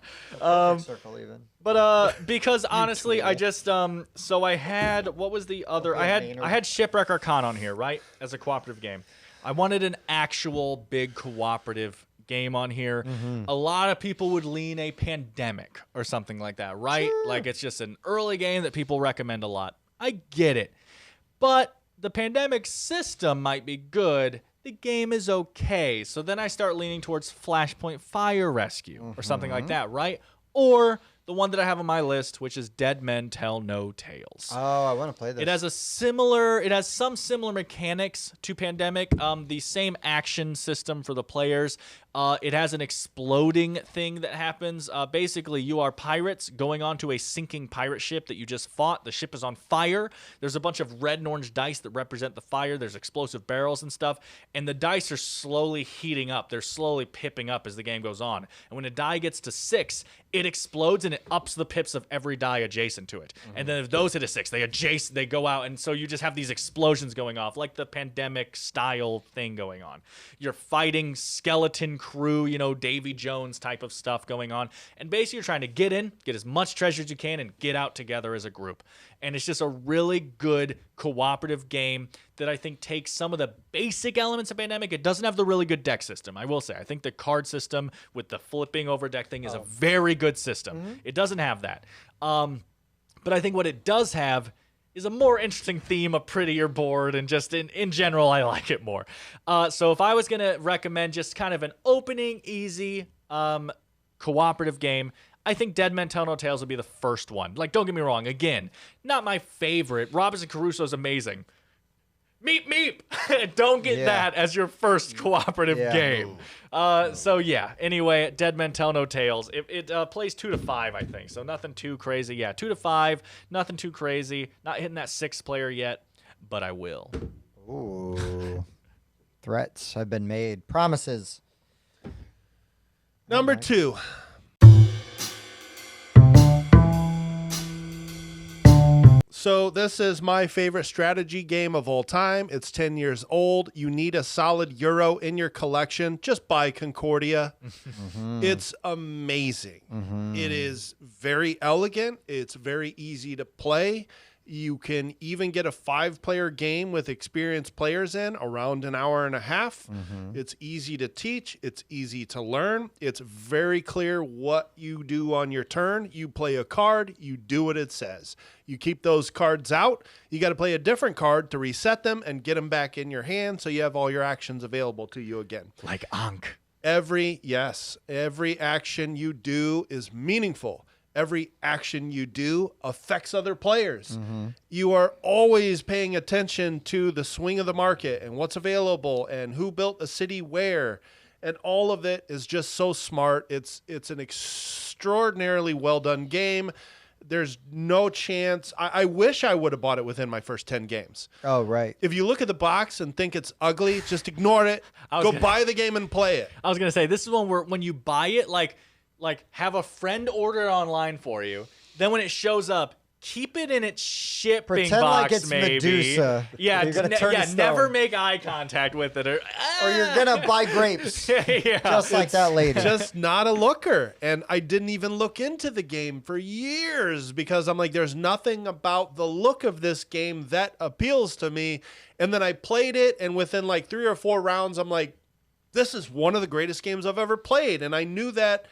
Circle even. But because honestly, I just so I had, what was the other? I had Shipwreck Arcana on here, right? As a cooperative game. I wanted an actual big cooperative game on here. A lot of people would lean a Pandemic or something like that, right? Sure. Like it's just an early game that people recommend a lot. I get it. But the Pandemic system might be good. The game is okay. So then I start leaning towards Flashpoint Fire Rescue or something like that, right? Or the one that I have on my list, which is Dead Men Tell No Tales. Oh, I want to play this. It has some similar mechanics to Pandemic. The same action system for the players. It has an exploding thing that happens. Basically, you are pirates going onto a sinking pirate ship that you just fought. The ship is on fire. There's a bunch of red and orange dice that represent the fire. There's explosive barrels and stuff. And the dice are slowly heating up. They're slowly pipping up as the game goes on. And when a die gets to 6, it explodes and it ups the pips of every die adjacent to it. And then if those hit a 6, they go out. And so you just have these explosions going off, like the Pandemic style thing going on. You're fighting skeleton crew, Davy Jones type of stuff going on. And basically you're trying to get in, get as much treasure as you can, and get out together as a group. And it's just a really good cooperative game that I think takes some of the basic elements of Pandemic. It doesn't have the really good deck system, I will say. I think the card system with the flipping over deck thing is a very good system. It doesn't have that. But I think what it does have is a more interesting theme, a prettier board, and just in general, I like it more. So if I was going to recommend just kind of an opening, easy, cooperative game, I think Dead Men Tell No Tales would be the first one. Like, don't get me wrong. Again, not my favorite. Robinson Crusoe is amazing. Meep, meep. Don't get that as your first cooperative game. So, yeah. Anyway, Dead Men Tell No Tales. It plays 2 to 5, I think. So, nothing too crazy. Yeah, 2 to 5. Nothing too crazy. Not hitting that 6th player yet, but I will. Ooh. Threats have been made. Promises. Number 2. So this is my favorite strategy game of all time. It's 10 years old. You need a solid Euro in your collection. Just buy Concordia. It's amazing. It is very elegant. It's very easy to play. You can even get a 5-player game with experienced players in around an hour and a half. It's easy to teach. It's easy to learn. It's very clear what you do on your turn. You play a card. You do what it says. You keep those cards out. You got to play a different card to reset them and get them back in your hand so you have all your actions available to you again. Like Ankh. Every action you do is meaningful. Every action you do affects other players. You are always paying attention to the swing of the market and what's available and who built a city where. And all of it is just so smart. It's an extraordinarily well done game. There's no chance. I wish I would have bought it within my first 10 games. Oh, right. If you look at the box and think it's ugly, just ignore it. Buy the game and play it. I was going to say, this is one where when you buy it, like have a friend order it online for you. Then when it shows up, keep it in its shipping Pretend box, like it's maybe. Medusa. Yeah, You're gonna turn to stone. never make eye contact with it, or you're gonna buy grapes, yeah, just like that lady. Just not a looker. And I didn't even look into the game for years because I'm like, there's nothing about the look of this game that appeals to me. And then I played it, and within like 3 or 4 rounds, I'm like, this is one of the greatest games I've ever played. And I knew that,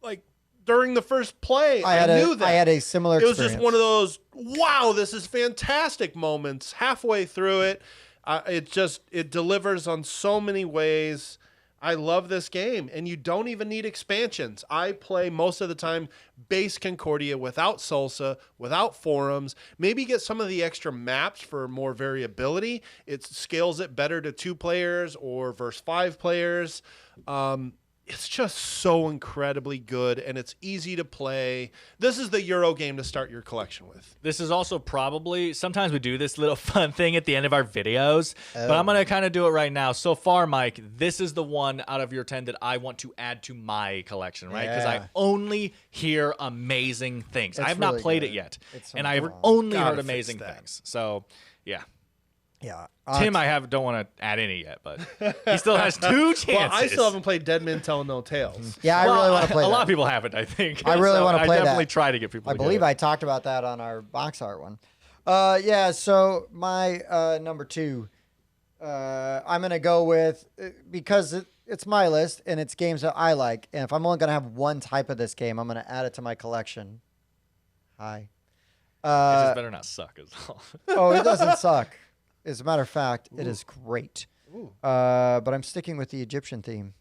like, during the first play, I knew that. I had a similar experience. It was just one of those, wow, this is fantastic moments. Halfway through it, it delivers on so many ways. I love this game, and you don't even need expansions. I play most of the time base Concordia without Salsa, without forums. Maybe get some of the extra maps for more variability. It scales it better to 2 players or versus 5 players. it's just so incredibly good, and it's easy to play. This is the Euro game to start your collection with. This is also probably, sometimes we do this little fun thing at the end of our videos, but I'm going to kind of do it right now. So far, Mike, this is the one out of your 10 that I want to add to my collection, right? Because I only hear amazing things. I have not really played good. it yet, It's and I've fun. only Gotta heard fix amazing that. things. So, yeah. Yeah. Tim, don't want to add any yet, but he still has 2 chances. Well, I still haven't played Dead Men Tell No Tales. Yeah, I really want to play a that. lot of people haven't, I think. I really So wanna play I definitely that. try to get people I to do believe it. I talked about that on our box art one. Yeah, so my number 2, I'm going to go with, because it's my list and it's games that I like. And if I'm only going to have one type of this game, I'm going to add it to my collection. Hi. It just better not suck as well. Oh, it doesn't suck. As a matter of fact, it is great. But I'm sticking with the Egyptian theme.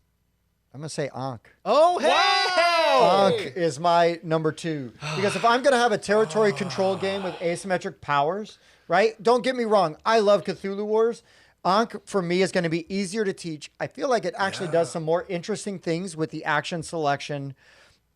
I'm going to say Ankh. Oh, hey! Ankh is my number 2. Because if I'm going to have a territory control game with asymmetric powers, right? Don't get me wrong. I love Cthulhu Wars. Ankh, for me, is going to be easier to teach. I feel like it actually does some more interesting things with the action selection,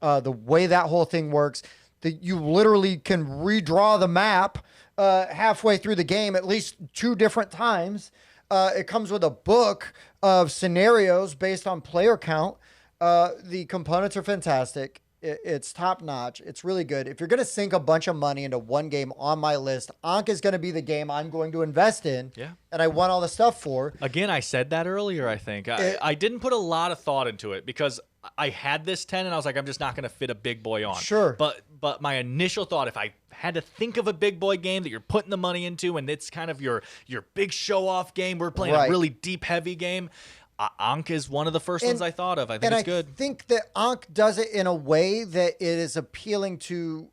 the way that whole thing works. That you literally can redraw the map halfway through the game at least 2 different times. It comes with a book of scenarios based on player count. The components are fantastic. It's top notch. It's really good. If you're going to sink a bunch of money into one game on my list, Ankh is going to be the game I'm going to invest in. Yeah. And I want all the stuff for. Again, I said that earlier, I think. I didn't put a lot of thought into it because I had this 10 and I was like, I'm just not going to fit a big boy on. Sure. But my initial thought, if I had to think of a big boy game that you're putting the money into and it's kind of your big show-off game, we're playing Right. a really deep, heavy game, Ankh is one of the first ones I thought of. I think it's good. I think that Ankh does it in a way that it is appealing to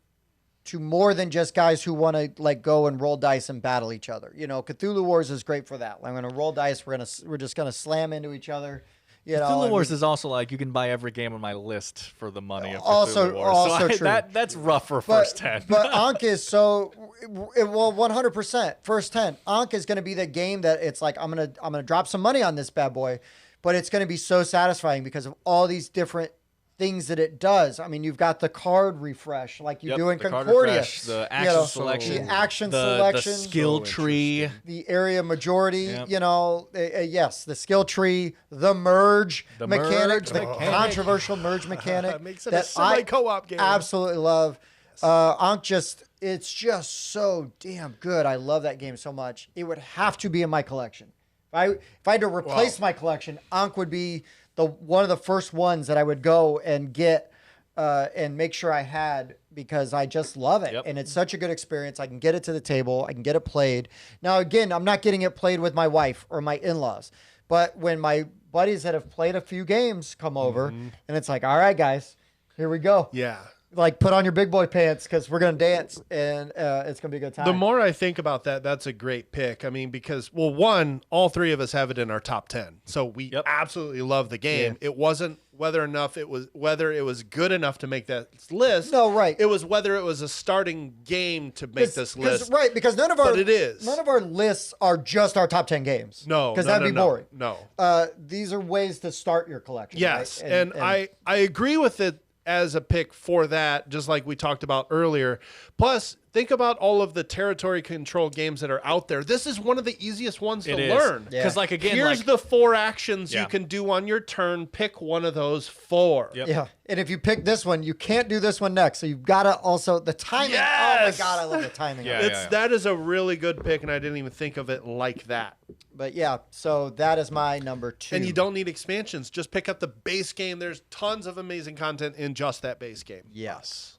more than just guys who want to like go and roll dice and battle each other. You know, Cthulhu Wars is great for that. I'm going to roll dice. We're just going to slam into each other. You know, Cthulhu Wars is also like you can buy every game on my list for the money of Also- Cthulhu Wars. also so true. That's rough for first 10. But Ankh is so well 100% first 10. Ankh is going to be the game that it's like I'm gonna drop some money on this bad boy, but it's going to be so satisfying because of all these different things that it does. I mean, you've got the card refresh like you do in the card Concordia, refresh, the action selection, the action the selection, skill tree. the area majority, Yep. you know, yes, the skill tree, the merge The mechanic, merge the mechanic. controversial merge mechanic Makes it a that I semi-co-op game. absolutely love. Ankh it's just so damn good. I love that game so much. It would have to be in my collection. If I had to replace my collection, Ankh would be one of the first ones that I would go and get and make sure I had because I just love it. Yep. And it's such a good experience. I can get it to the table. I can get it played. Now, again, I'm not getting it played with my wife or my in-laws. But when my buddies that have played a few games come over and it's like, all right, guys, here we go. Yeah. Like put on your big boy pants because we're going to dance and it's going to be a good time. The more I think about that, that's a great pick. I mean, because, well, one, all 3 of us have it in our top 10. So we absolutely love the game. Yeah. It wasn't whether it was good enough to make that list. No, right. It was whether it was a starting game to make this list. Right, because none of our lists are just our top 10 games. No, because no, that'd be no, boring. No. These are ways to start your collection. Yes, right? and I agree with it as a pick for that, just like we talked about earlier. Plus, think about all of the territory control games that are out there. This is one of the easiest ones to learn. Because, like, again, here's like, the 4 actions Yeah. you can do on your turn. Pick one of those 4. Yep. Yeah, and if you pick this one, you can't do this one next. So you've got to also the timing. Yes! Oh my god, I love the timing. Yeah. Of it. That is a really good pick, and I didn't even think of it like that. But yeah, so that is my number 2. And you don't need expansions. Just pick up the base game. There's tons of amazing content in just that base game. Yes.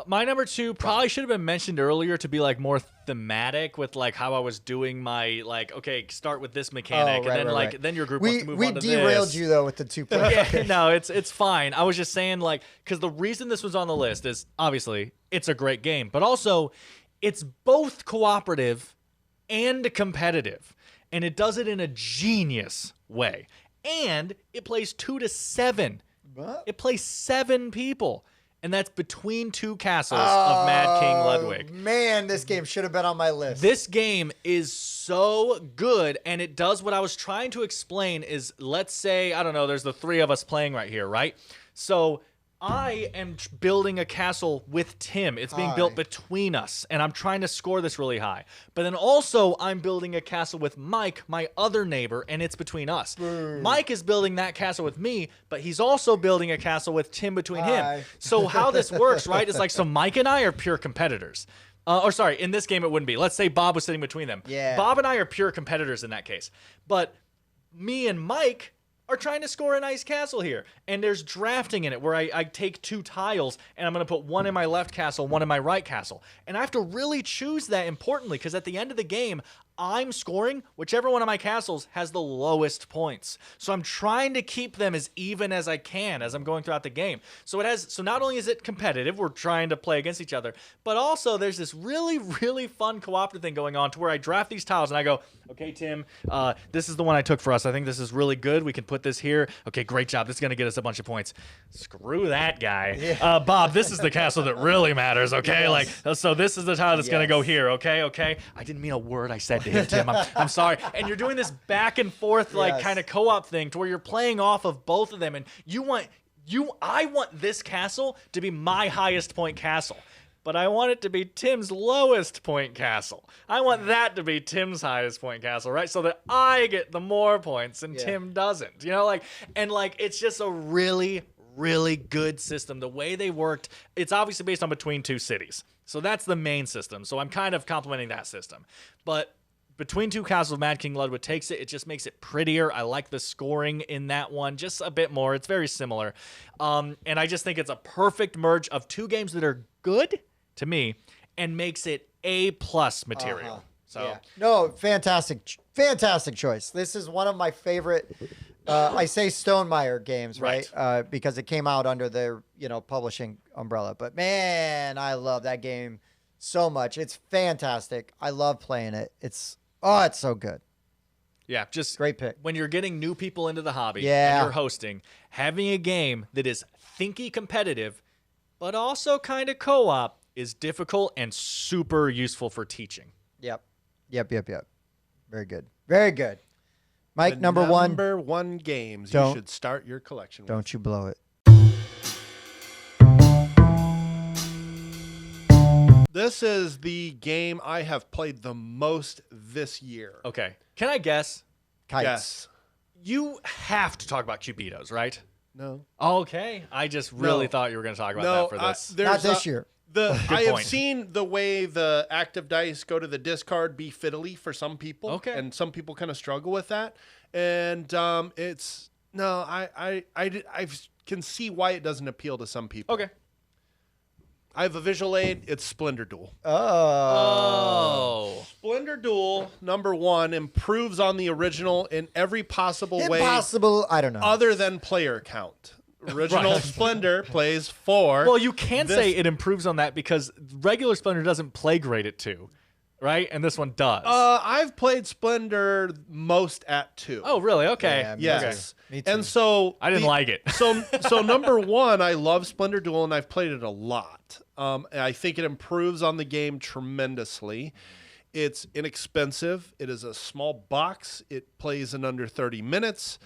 My number 2 probably should have been mentioned earlier to be like more thematic with like how I was doing my like okay start with this mechanic and then like then your group wants to move on to derailed this. you though with the 2 player. Yeah, no, it's fine. I was just saying like because the reason this was on the list is obviously it's a great game, but also it's both cooperative and competitive, and it does it in a genius way. And it plays 2 to 7. What? It plays 7 people. and that's Between Two Castles of Mad King Ludwig. Man, this game should have been on my list. This game is so good, and it does what I was trying to explain is, let's say, I don't know, there's the three of us playing right here, right? So I am building a castle with Tim. It's being built between us, and I'm trying to score this really high. But then also, I'm building a castle with Mike, my other neighbor, and it's between us. Mike is building that castle with me, but he's also building a castle with Tim between him. So how this works, right, is like, so Mike and I are pure competitors. Or sorry, in this game it wouldn't be. Let's say Bob was sitting between them. Yeah. Bob and I are pure competitors in that case. But me and Mike are trying to score a nice castle here. And there's drafting in it where I take 2 tiles and I'm going to put one in my left castle, one in my right castle. And I have to really choose that importantly because at the end of the game, I'm scoring whichever one of my castles has the lowest points. So I'm trying to keep them as even as I can as I'm going throughout the game. So not only is it competitive, we're trying to play against each other, but also there's this really, really fun cooperative thing going on to where I draft these tiles and I go, okay, Tim, this is the one I took for us. I think this is really good. We can put this here. Okay, great job. This is going to get us a bunch of points. Screw that guy. Yeah. Bob, this is the castle that really matters, okay? Yes. Like, so this is the tile that's going to go here, okay? I didn't mean a word I said to him, Tim. I'm sorry. And you're doing this back and forth, like, kind of co-op thing to where you're playing off of both of them, and I want this castle to be my highest point castle. But I want it to be Tim's lowest point castle. I want that to be Tim's highest point castle, right? So that I get the more points and Tim doesn't. You know, it's just a really, really good system. The way they worked, it's obviously based on Between Two Cities. So that's the main system. So I'm kind of complimenting that system. But Between Two Castles of Mad King Ludwig takes it. It just makes it prettier. I like the scoring in that one just a bit more. It's very similar. And I just think it's a perfect merge of two games that are good to me and makes it A+ material. So no, fantastic choice. This is one of my favorite. I say Stonemaier games, right? Because it came out under their publishing umbrella. But man, I love that game so much. It's fantastic. I love playing it. It's so good. Yeah, just great pick. When you're getting new people into the hobby and you're hosting, having a game that is thinky competitive, but also kind of co-op is difficult and super useful for teaching. Yep. Very good. Very good. Mike, the number one. Number one games you should start your collection with. Don't you blow it. This is the game I have played the most this year. Okay. Can I guess? Kites. Yes. You have to talk about Cubitos, right? No. Okay. I just really thought you were going to talk about that for this. Not this year. I have seen the way the active dice go to the discard be fiddly for some people. Okay. And some people kind of struggle with that. And I can see why it doesn't appeal to some people. Okay. I have a visual aid. It's Splendor Duel. Oh. Splendor Duel, number one, improves on the original in every possible way. Impossible, I don't know. Other than player count. Original Splendor plays 4. Well, you can say it improves on that because regular Splendor doesn't play great at 2, right? And this one does. I've played Splendor most at 2. Oh, really? Okay. Yeah, yes. Me too. And so I didn't like it. So number one, I love Splendor Duel, and I've played it a lot. I think it improves on the game tremendously. It's inexpensive. It is a small box. It plays in under 30 minutes.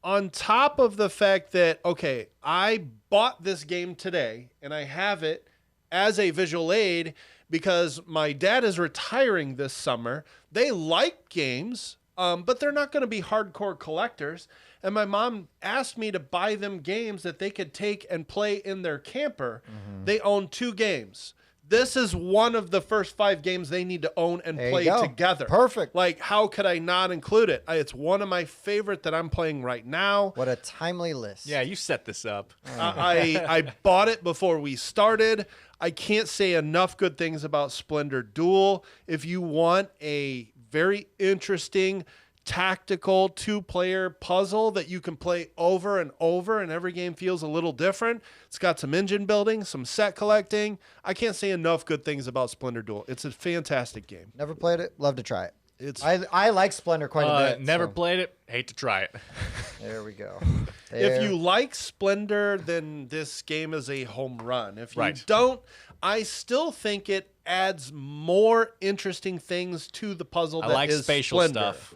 On top of the fact that, okay, I bought this game today, and I have it as a visual aid because my dad is retiring this summer. They like games, but they're not going to be hardcore collectors. And my mom asked me to buy them games that they could take and play in their camper. Mm-hmm. They own 2 games. This is one of the first 5 games they need to own and play together. Perfect. Like, how could I not include it? It's one of my favorite that I'm playing right now. What a timely list. Yeah, you set this up. I bought it before we started. I can't say enough good things about Splendor Duel. If you want a very interesting tactical 2-player puzzle that you can play over and over and every game feels a little different. It's got some engine building, some set collecting. I can't say enough good things about Splendor Duel. It's a fantastic game. Never played it. Love to try it. It's I like Splendor quite a bit. Never so. played it. Hate to try it. There we go. if you like Splendor, then this game is a home run. If you Right. don't, I still think it adds more interesting things to the puzzle. I that like is spatial Splendor. stuff.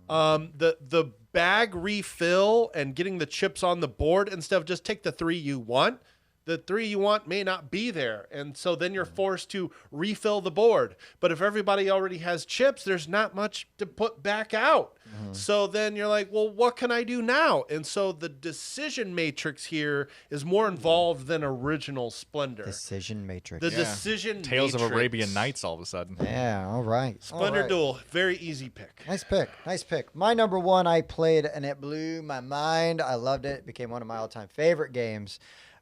The bag refill and getting the chips on the board instead of just take the 3 you want. The 3 you want may not be there, and so then you're forced to refill the board. But if everybody already has chips, there's not much to put back out. So then you're like, well, what can I do now? And so the decision matrix here is more involved than original Splendor. Decision Matrix. The decision Tales of matrix. Arabian Nights all of a sudden. Yeah, all right. Splendor all right. Duel, very easy pick. Nice pick. Nice pick. My number one, I played and it blew my mind. I loved it. It became one of my all-time favorite games.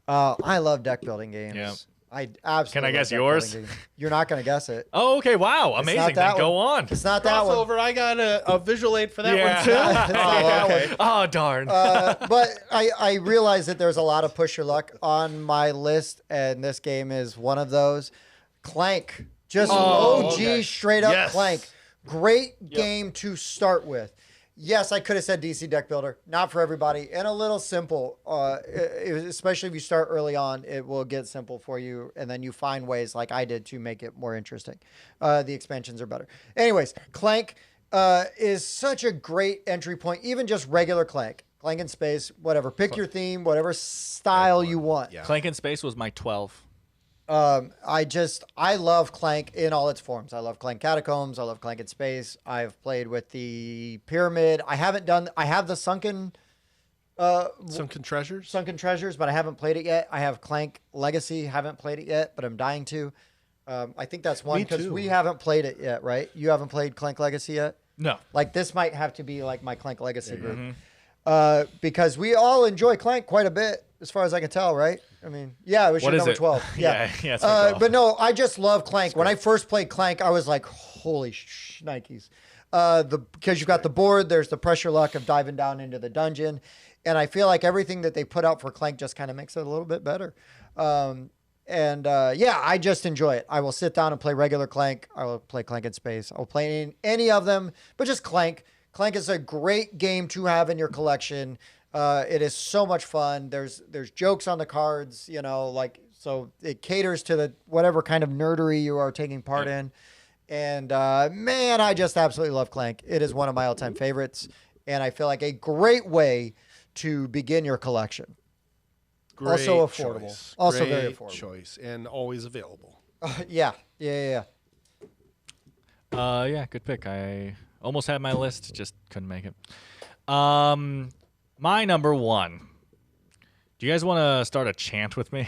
I love deck building games. Yeah. I absolutely. Can I love guess deck yours? building games. You're not gonna guess it. Oh, okay. Wow. It's Amazing. not that Then go one. on. It's not that one. Crossover, I got a visual aid for that Yeah. one too. It's not that okay. one. Oh, darn. But I realize that there's a lot of push your luck on my list, and this game is one of those. Clank, just Oh, OG okay. straight up Yes. Clank. Great game to start with. Yes, I could have said DC Deck Builder. Not for everybody, and a little simple. Especially if you start early on, it will get simple for you, and then you find ways, like I did, to make it more interesting. The expansions are better. Anyways, Clank is such a great entry point. Even just regular Clank, Clank in space, whatever. Pick your theme, whatever style you want. Yeah. Clank in Space was my 12. I love Clank in all its forms. I love Clank Catacombs. I love Clank in Space. I've played with the Pyramid. I have the Sunken Treasures. Treasures, but I haven't played it yet. I have Clank Legacy. Haven't played it yet, but I'm dying to. I think that's one Me because too. we haven't played it yet, right? You haven't played Clank Legacy yet? No. Like this might have to be like my Clank Legacy group. Because we all enjoy Clank quite a bit, as far as I can tell, right? I mean, yeah, it was What your is number it? 12. Yeah, yeah, it's my 12. But no, I just love Clank. When I first played Clank, I was like, holy shnikes. Because you've got the board, there's the pressure luck of diving down into the dungeon. And I feel like everything that they put out for Clank just kind of makes it a little bit better. Yeah, I just enjoy it. I will sit down and play regular Clank. I will play Clank in Space. I'll play any of them, but just Clank. Clank is a great game to have in your collection. It is so much fun. There's jokes on the cards, so it caters to the whatever kind of nerdery you are taking part in. And man, I just absolutely love Clank. It is one of my all-time favorites, and I feel like a great way to begin your collection. Great Also affordable. choice. Also Great very affordable. choice and always available. Yeah. Yeah, good pick. I almost had my list, just couldn't make it. My number one. Do you guys want to start a chant with me?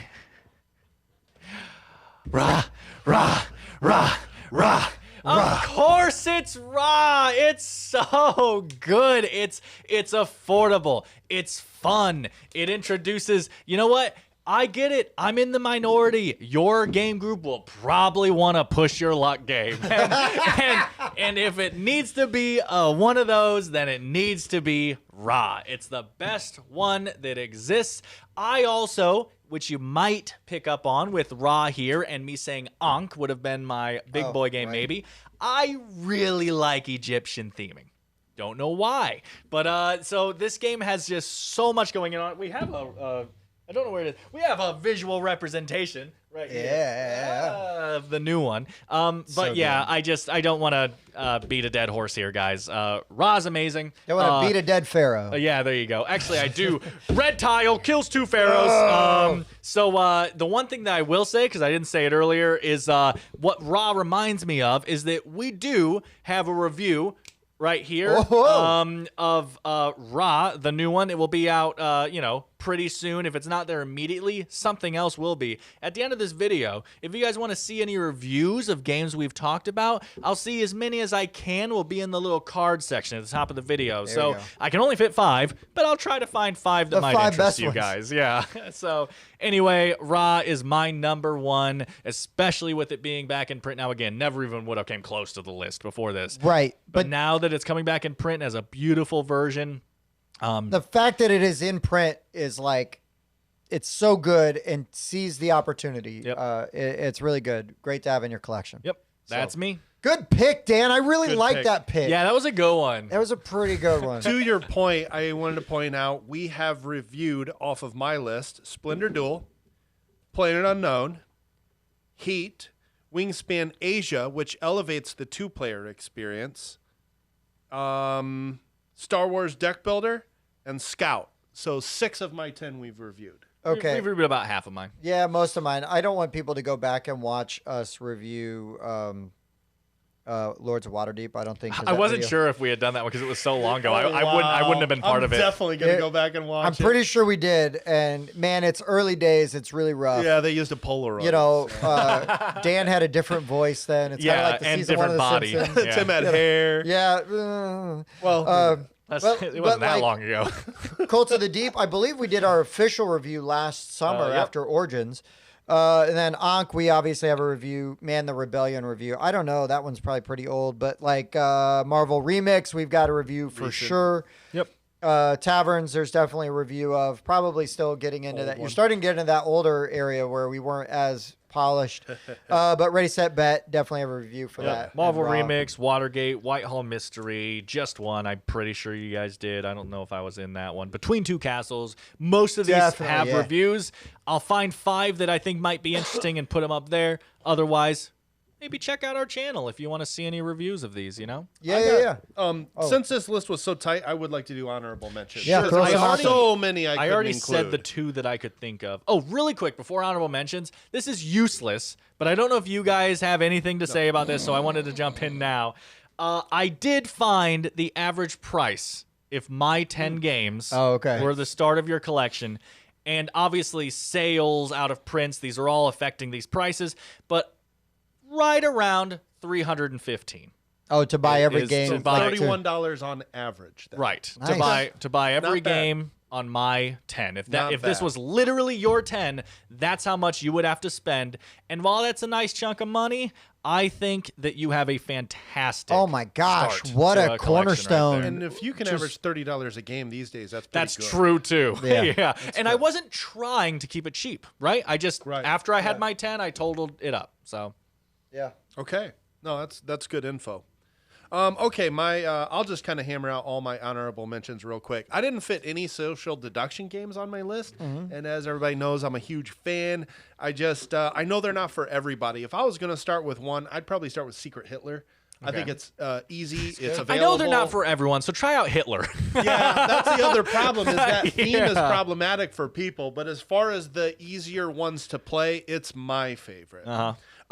Rah, rah, rah, rah. Of course it's Raw. It's so good. It's affordable. It's fun. It introduces, you know what? I get it. I'm in the minority. Your game group will probably want to push your luck game. And if it needs to be one of those, then it needs to be Raw. It's the best one that exists. I also, which you might pick up on with Raw here and me saying Ankh would have been my big boy game maybe. I really like Egyptian theming. Don't know why. But so this game has just so much going on. We have I don't know where it is. We have a visual representation right here of the new one. But yeah, I don't want to beat a dead horse here, guys. Ra's amazing. Don't want to beat a dead pharaoh. Yeah, there you go. Actually, I do. Red tile kills 2 pharaohs. So the one thing that I will say, because I didn't say it earlier, is what Ra reminds me of is that we do have a review right here of Ra, the new one. It will be out, pretty soon. If it's not there immediately, something else will be. At the end of this video, if you guys want to see any reviews of games we've talked about, I'll see as many as I can will be in the little card section at the top of the video. There so you go. I can only fit 5, but I'll try to find 5 that The might 5 interest best you ones. guys. Yeah. So anyway, Ra is my number one, especially with it being back in print now again. Never even would have came close to the list before this. Right. But now that it's coming back in print as a beautiful version, The fact that it is in print is like, it's so good and seize the opportunity. Yep. It's really good. Great to have in your collection. yep, that's me. Good pick, Dan. I really Good like pick. that pick. Yeah, that was a good one. That was a pretty good one. To your point, I wanted to point out we have reviewed off of my list Splendor Duel, PlanetUnknown, Heat, Wingspan Asia, which elevates the 2-player experience, Star Wars Deck Builder, and Scout. So 6 of my 10 we've reviewed. Okay. We've reviewed about half of mine. Yeah, most of mine. I don't want people to go back and watch us review Lords of Waterdeep. I don't think. I wasn't sure if we had done that one because it was so long ago. I wouldn't have been part of it. I'm definitely going to go back and watch I'm pretty sure we did. And man, it's early days. It's really rough. Yeah, they used a Polaroid. You know, Dan had a different voice then. It's kind of like the and season one different of The body. Simpsons. Yeah. Tim had hair. Yeah. Well, It wasn't that long ago. Cult of the Deep. I believe we did our official review last summer Yep. after Origins. And then Ankh, we obviously have a review. Man, the Rebellion review. I don't know. That one's probably pretty old. But like Marvel Remix, we've got a review for sure. Yep. Taverns, there's definitely a review of. Probably still getting into that. You're starting to get into that older area where we weren't as polished. But Ready, Set, Bet, definitely have a review for that. Marvel And Raw. Remix, Watergate, Whitehall Mystery, just one. I'm pretty sure you guys did. I don't know if I was in that one. Between Two Castles, most of these Definitely, have yeah. reviews. I'll find 5 that I think might be interesting and put them up there. Otherwise, maybe check out our channel if you want to see any reviews of these, you know? Yeah. Since this list was so tight, I would like to do honorable mentions. Yeah, Because throw I some out have there. so many I I couldn't already include. said the 2 that I could think of. Oh, really quick, before honorable mentions, this is useless, but I don't know if you guys have anything to say about this, so I wanted to jump in now. I did find the average price if my 10 games were the start of your collection, and obviously sales out of prints, these are all affecting these prices, but right around 315. Oh, to buy every is game. to buy- $31 on average. then. Right. Nice. To buy every Not bad. game on my 10. If Not this bad. was literally your 10, that's how much you would have to spend. And while that's a nice chunk of money, I think that you have a fantastic Oh my gosh, start what to a collection cornerstone. right there. And if you can average $30 a game these days, that's pretty That's good. true too. Yeah. And I wasn't trying to keep it cheap, right? I just Right. after I had my 10, I totaled it up. So Yeah. Okay. No, that's good info. Okay, I'll just kind of hammer out all my honorable mentions real quick. I didn't fit any social deduction games on my list, and as everybody knows, I'm a huge fan. I just I know they're not for everybody. If I was going to start with one, I'd probably start with Secret Hitler. I think it's easy. It's available. I know they're not for everyone, so try out Hitler. Yeah, that's the other problem is that theme is Yeah. problematic for people. But as far as the easier ones to play, it's my favorite.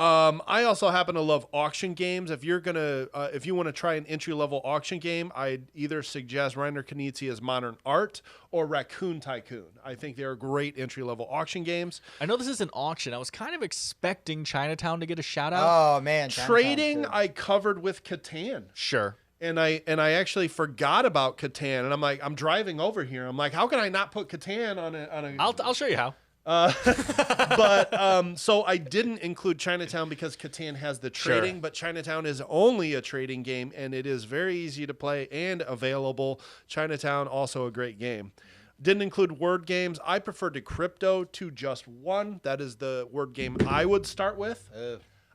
I also happen to love auction games. If you're gonna, if you want to try an entry level auction game, I'd either suggest Reiner Knizia's Modern Art or Raccoon Tycoon. I think they're great entry level auction games. I know this is an auction. I was kind of expecting Chinatown to get a shout out. Oh man, Trading, I covered with Catan. Sure. And I actually forgot about Catan, and I'm like, I'm driving over here. I'm like, how can I not put Catan on a? I'll show you how. But so I didn't include Chinatown because Catan has the trading, Sure. but Chinatown is only a trading game, and it is very easy to play and available. Chinatown, also a great game. Didn't include word games. I prefer Decrypto to just one. That is the word game I would start with.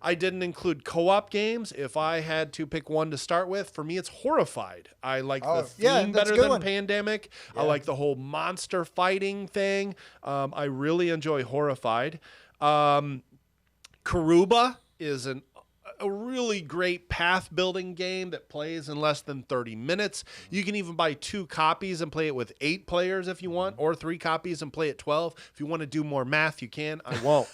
I didn't include co-op games. If I had to pick one to start with, for me, it's Horrified. I like the theme that's a better good than one. Pandemic. I like the whole monster fighting thing. I really enjoy Horrified. Karuba is a really great path building game that plays in less than 30 minutes. You can even buy 2 copies and play it with 8 players if you want, or 3 copies and play it 12. If you want to do more math, you can. I won't.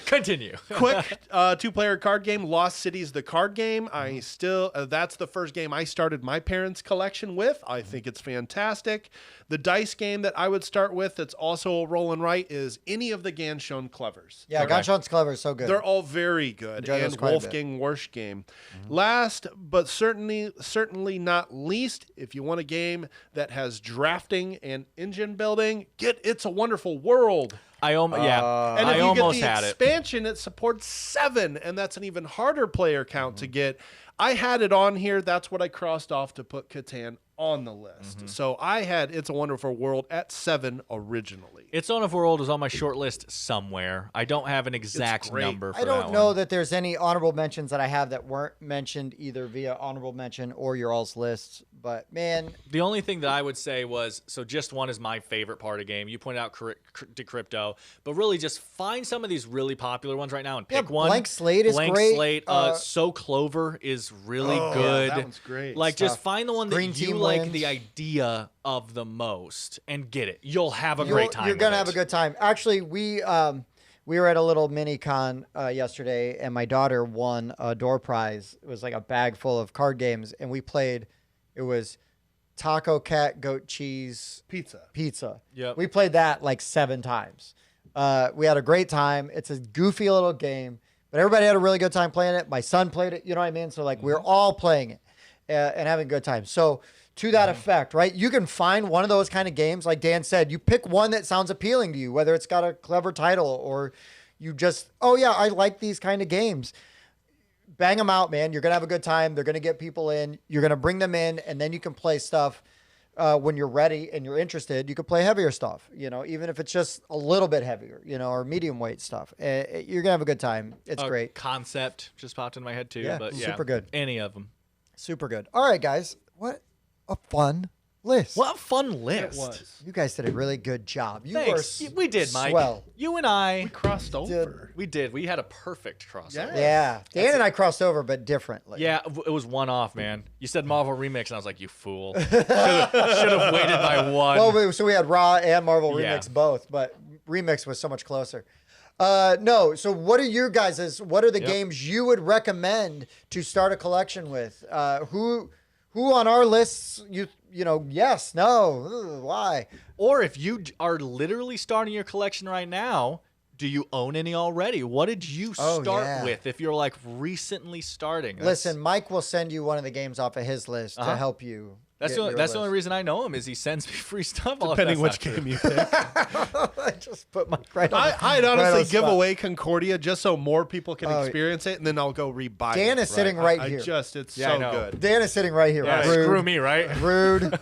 Continue. Quick 2-player card game, Lost Cities the card game. I still that's the first game I started my parents' collection with. I think it's fantastic. The dice game that I would start with that's also a roll and write is any of the Ganshon Clevers. Yeah, Ganshon's clever, so good. They're all very good. Enjoy those And quite a bit. Wolfgang Warsch game. Last but certainly not least, if you want a game that has drafting and engine building, get It's a Wonderful World. I almost And if I you almost get had the it. expansion, it supports 7, and that's an even harder player count to get. I had it on here. That's what I crossed off to put Catan on the list. So I had It's a Wonderful World at 7 originally. It's on a World is on my short list somewhere. I don't have an exact great. number for I don't that know one. that there's any honorable mentions that I have that weren't mentioned either via honorable mention or your all's list. But man, The only thing that I would say was, so just one is my favorite part of game. You pointed out Decrypto, but really just find some of these really popular ones right now and pick one. Blank Slate is Blank great. Slate, So Clover is really Oh, good. yeah, that one's great. Like, just find the one that Green you Team like wins. the idea of the most and get it. You'll have a You'll- great time. You're gonna with have it. a good time. Actually, we were at a little mini con yesterday, and my daughter won a door prize. It was like a bag full of card games, and we played. It was Taco Cat Goat Cheese Pizza. Yep. We played that like 7 times. We had a great time. It's a goofy little game, but everybody had a really good time playing it. My son played it. You know what I mean? So like we're all playing it and having a good time. So to that effect, right? You can find one of those kind of games, like Dan said. You pick one that sounds appealing to you, whether it's got a clever title or you just, oh yeah, I like these kind of games. Bang them out, man. You're going to have a good time. They're going to get people in. You're going to bring them in, and then you can play stuff when you're ready and you're interested. You can play heavier stuff, you know, even if it's just a little bit heavier, you know, or medium weight stuff. You're going to have a good time. It's great. Concept just popped in my head too. Yeah, but yeah, super good. Any of them. Super good. All right, guys. What a fun list. What a fun list. It was. You guys did a really good job. You Thanks. were We did, Mike. swell. You and I. Crossed over. We did. We had a perfect crossover. Yeah. Dan and I crossed over, but differently. Yeah, it was one off, man. You said Marvel Remix, and I was like, you fool. Should have waited by one. Well, so we had Raw and Marvel Yeah. Remix both, but Remix was so much closer. No. So what are your guys'? What are the games you would recommend to start a collection with? Who on our lists? You know? Yes. No. Ugh, why? Or if you are literally starting your collection right now, do you own any already? What did you start yeah. with if you're like recently starting? Listen, Mike will send you one of the games off of his list to help you. That's get your the only list. reason I know him is he sends me free stuff. Depending which That's not game true. you pick. I just put Mike right on. I'd right on honestly the give spot. away Concordia just so more people can Oh, experience it, and then I'll go rebuy it. Dan is sitting right here. It's Yeah, I so know. good. Dan is sitting right here. Yeah, Rude. screw me, right? Rude.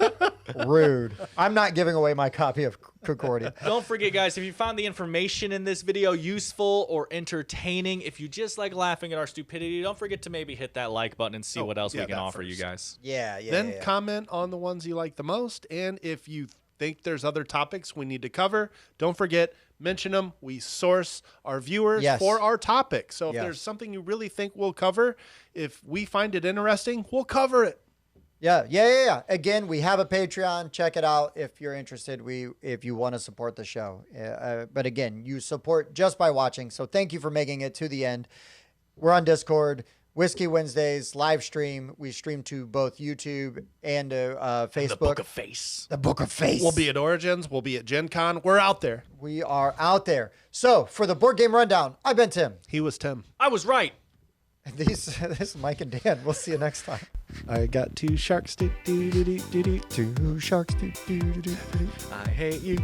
Rude. I'm not giving away my copy of Concordia. Don't forget, guys, if you found the information in this video useful or entertaining, if you just like laughing at our stupidity, don't forget to maybe hit that like button and see what else we yeah, can that offer you first. guys. Yeah. Then comment on the ones you like the most, and if you think there's other topics we need to cover, don't forget, mention them. We source our viewers Yes. for our topic. So if Yes. there's something you really think we'll cover, if we find it interesting, we'll cover it. Yeah. Again, we have a Patreon. Check it out if you're interested. If you want to support the show. But again, you support just by watching. So thank you for making it to the end. We're on Discord. Whiskey Wednesdays live stream. We stream to both YouTube and Facebook. The Book of Face. The Book of Face. We'll be at Origins. We'll be at Gen Con. We're out there. We are out there. So for the Board Game Rundown, I've been Tim. He was Tim. I was right. This is Mike and Dan. We'll see you next time. I got 2 sharks. Do, do, do, do, do, do. 2 sharks. Do, do, do, do, do. I hate you.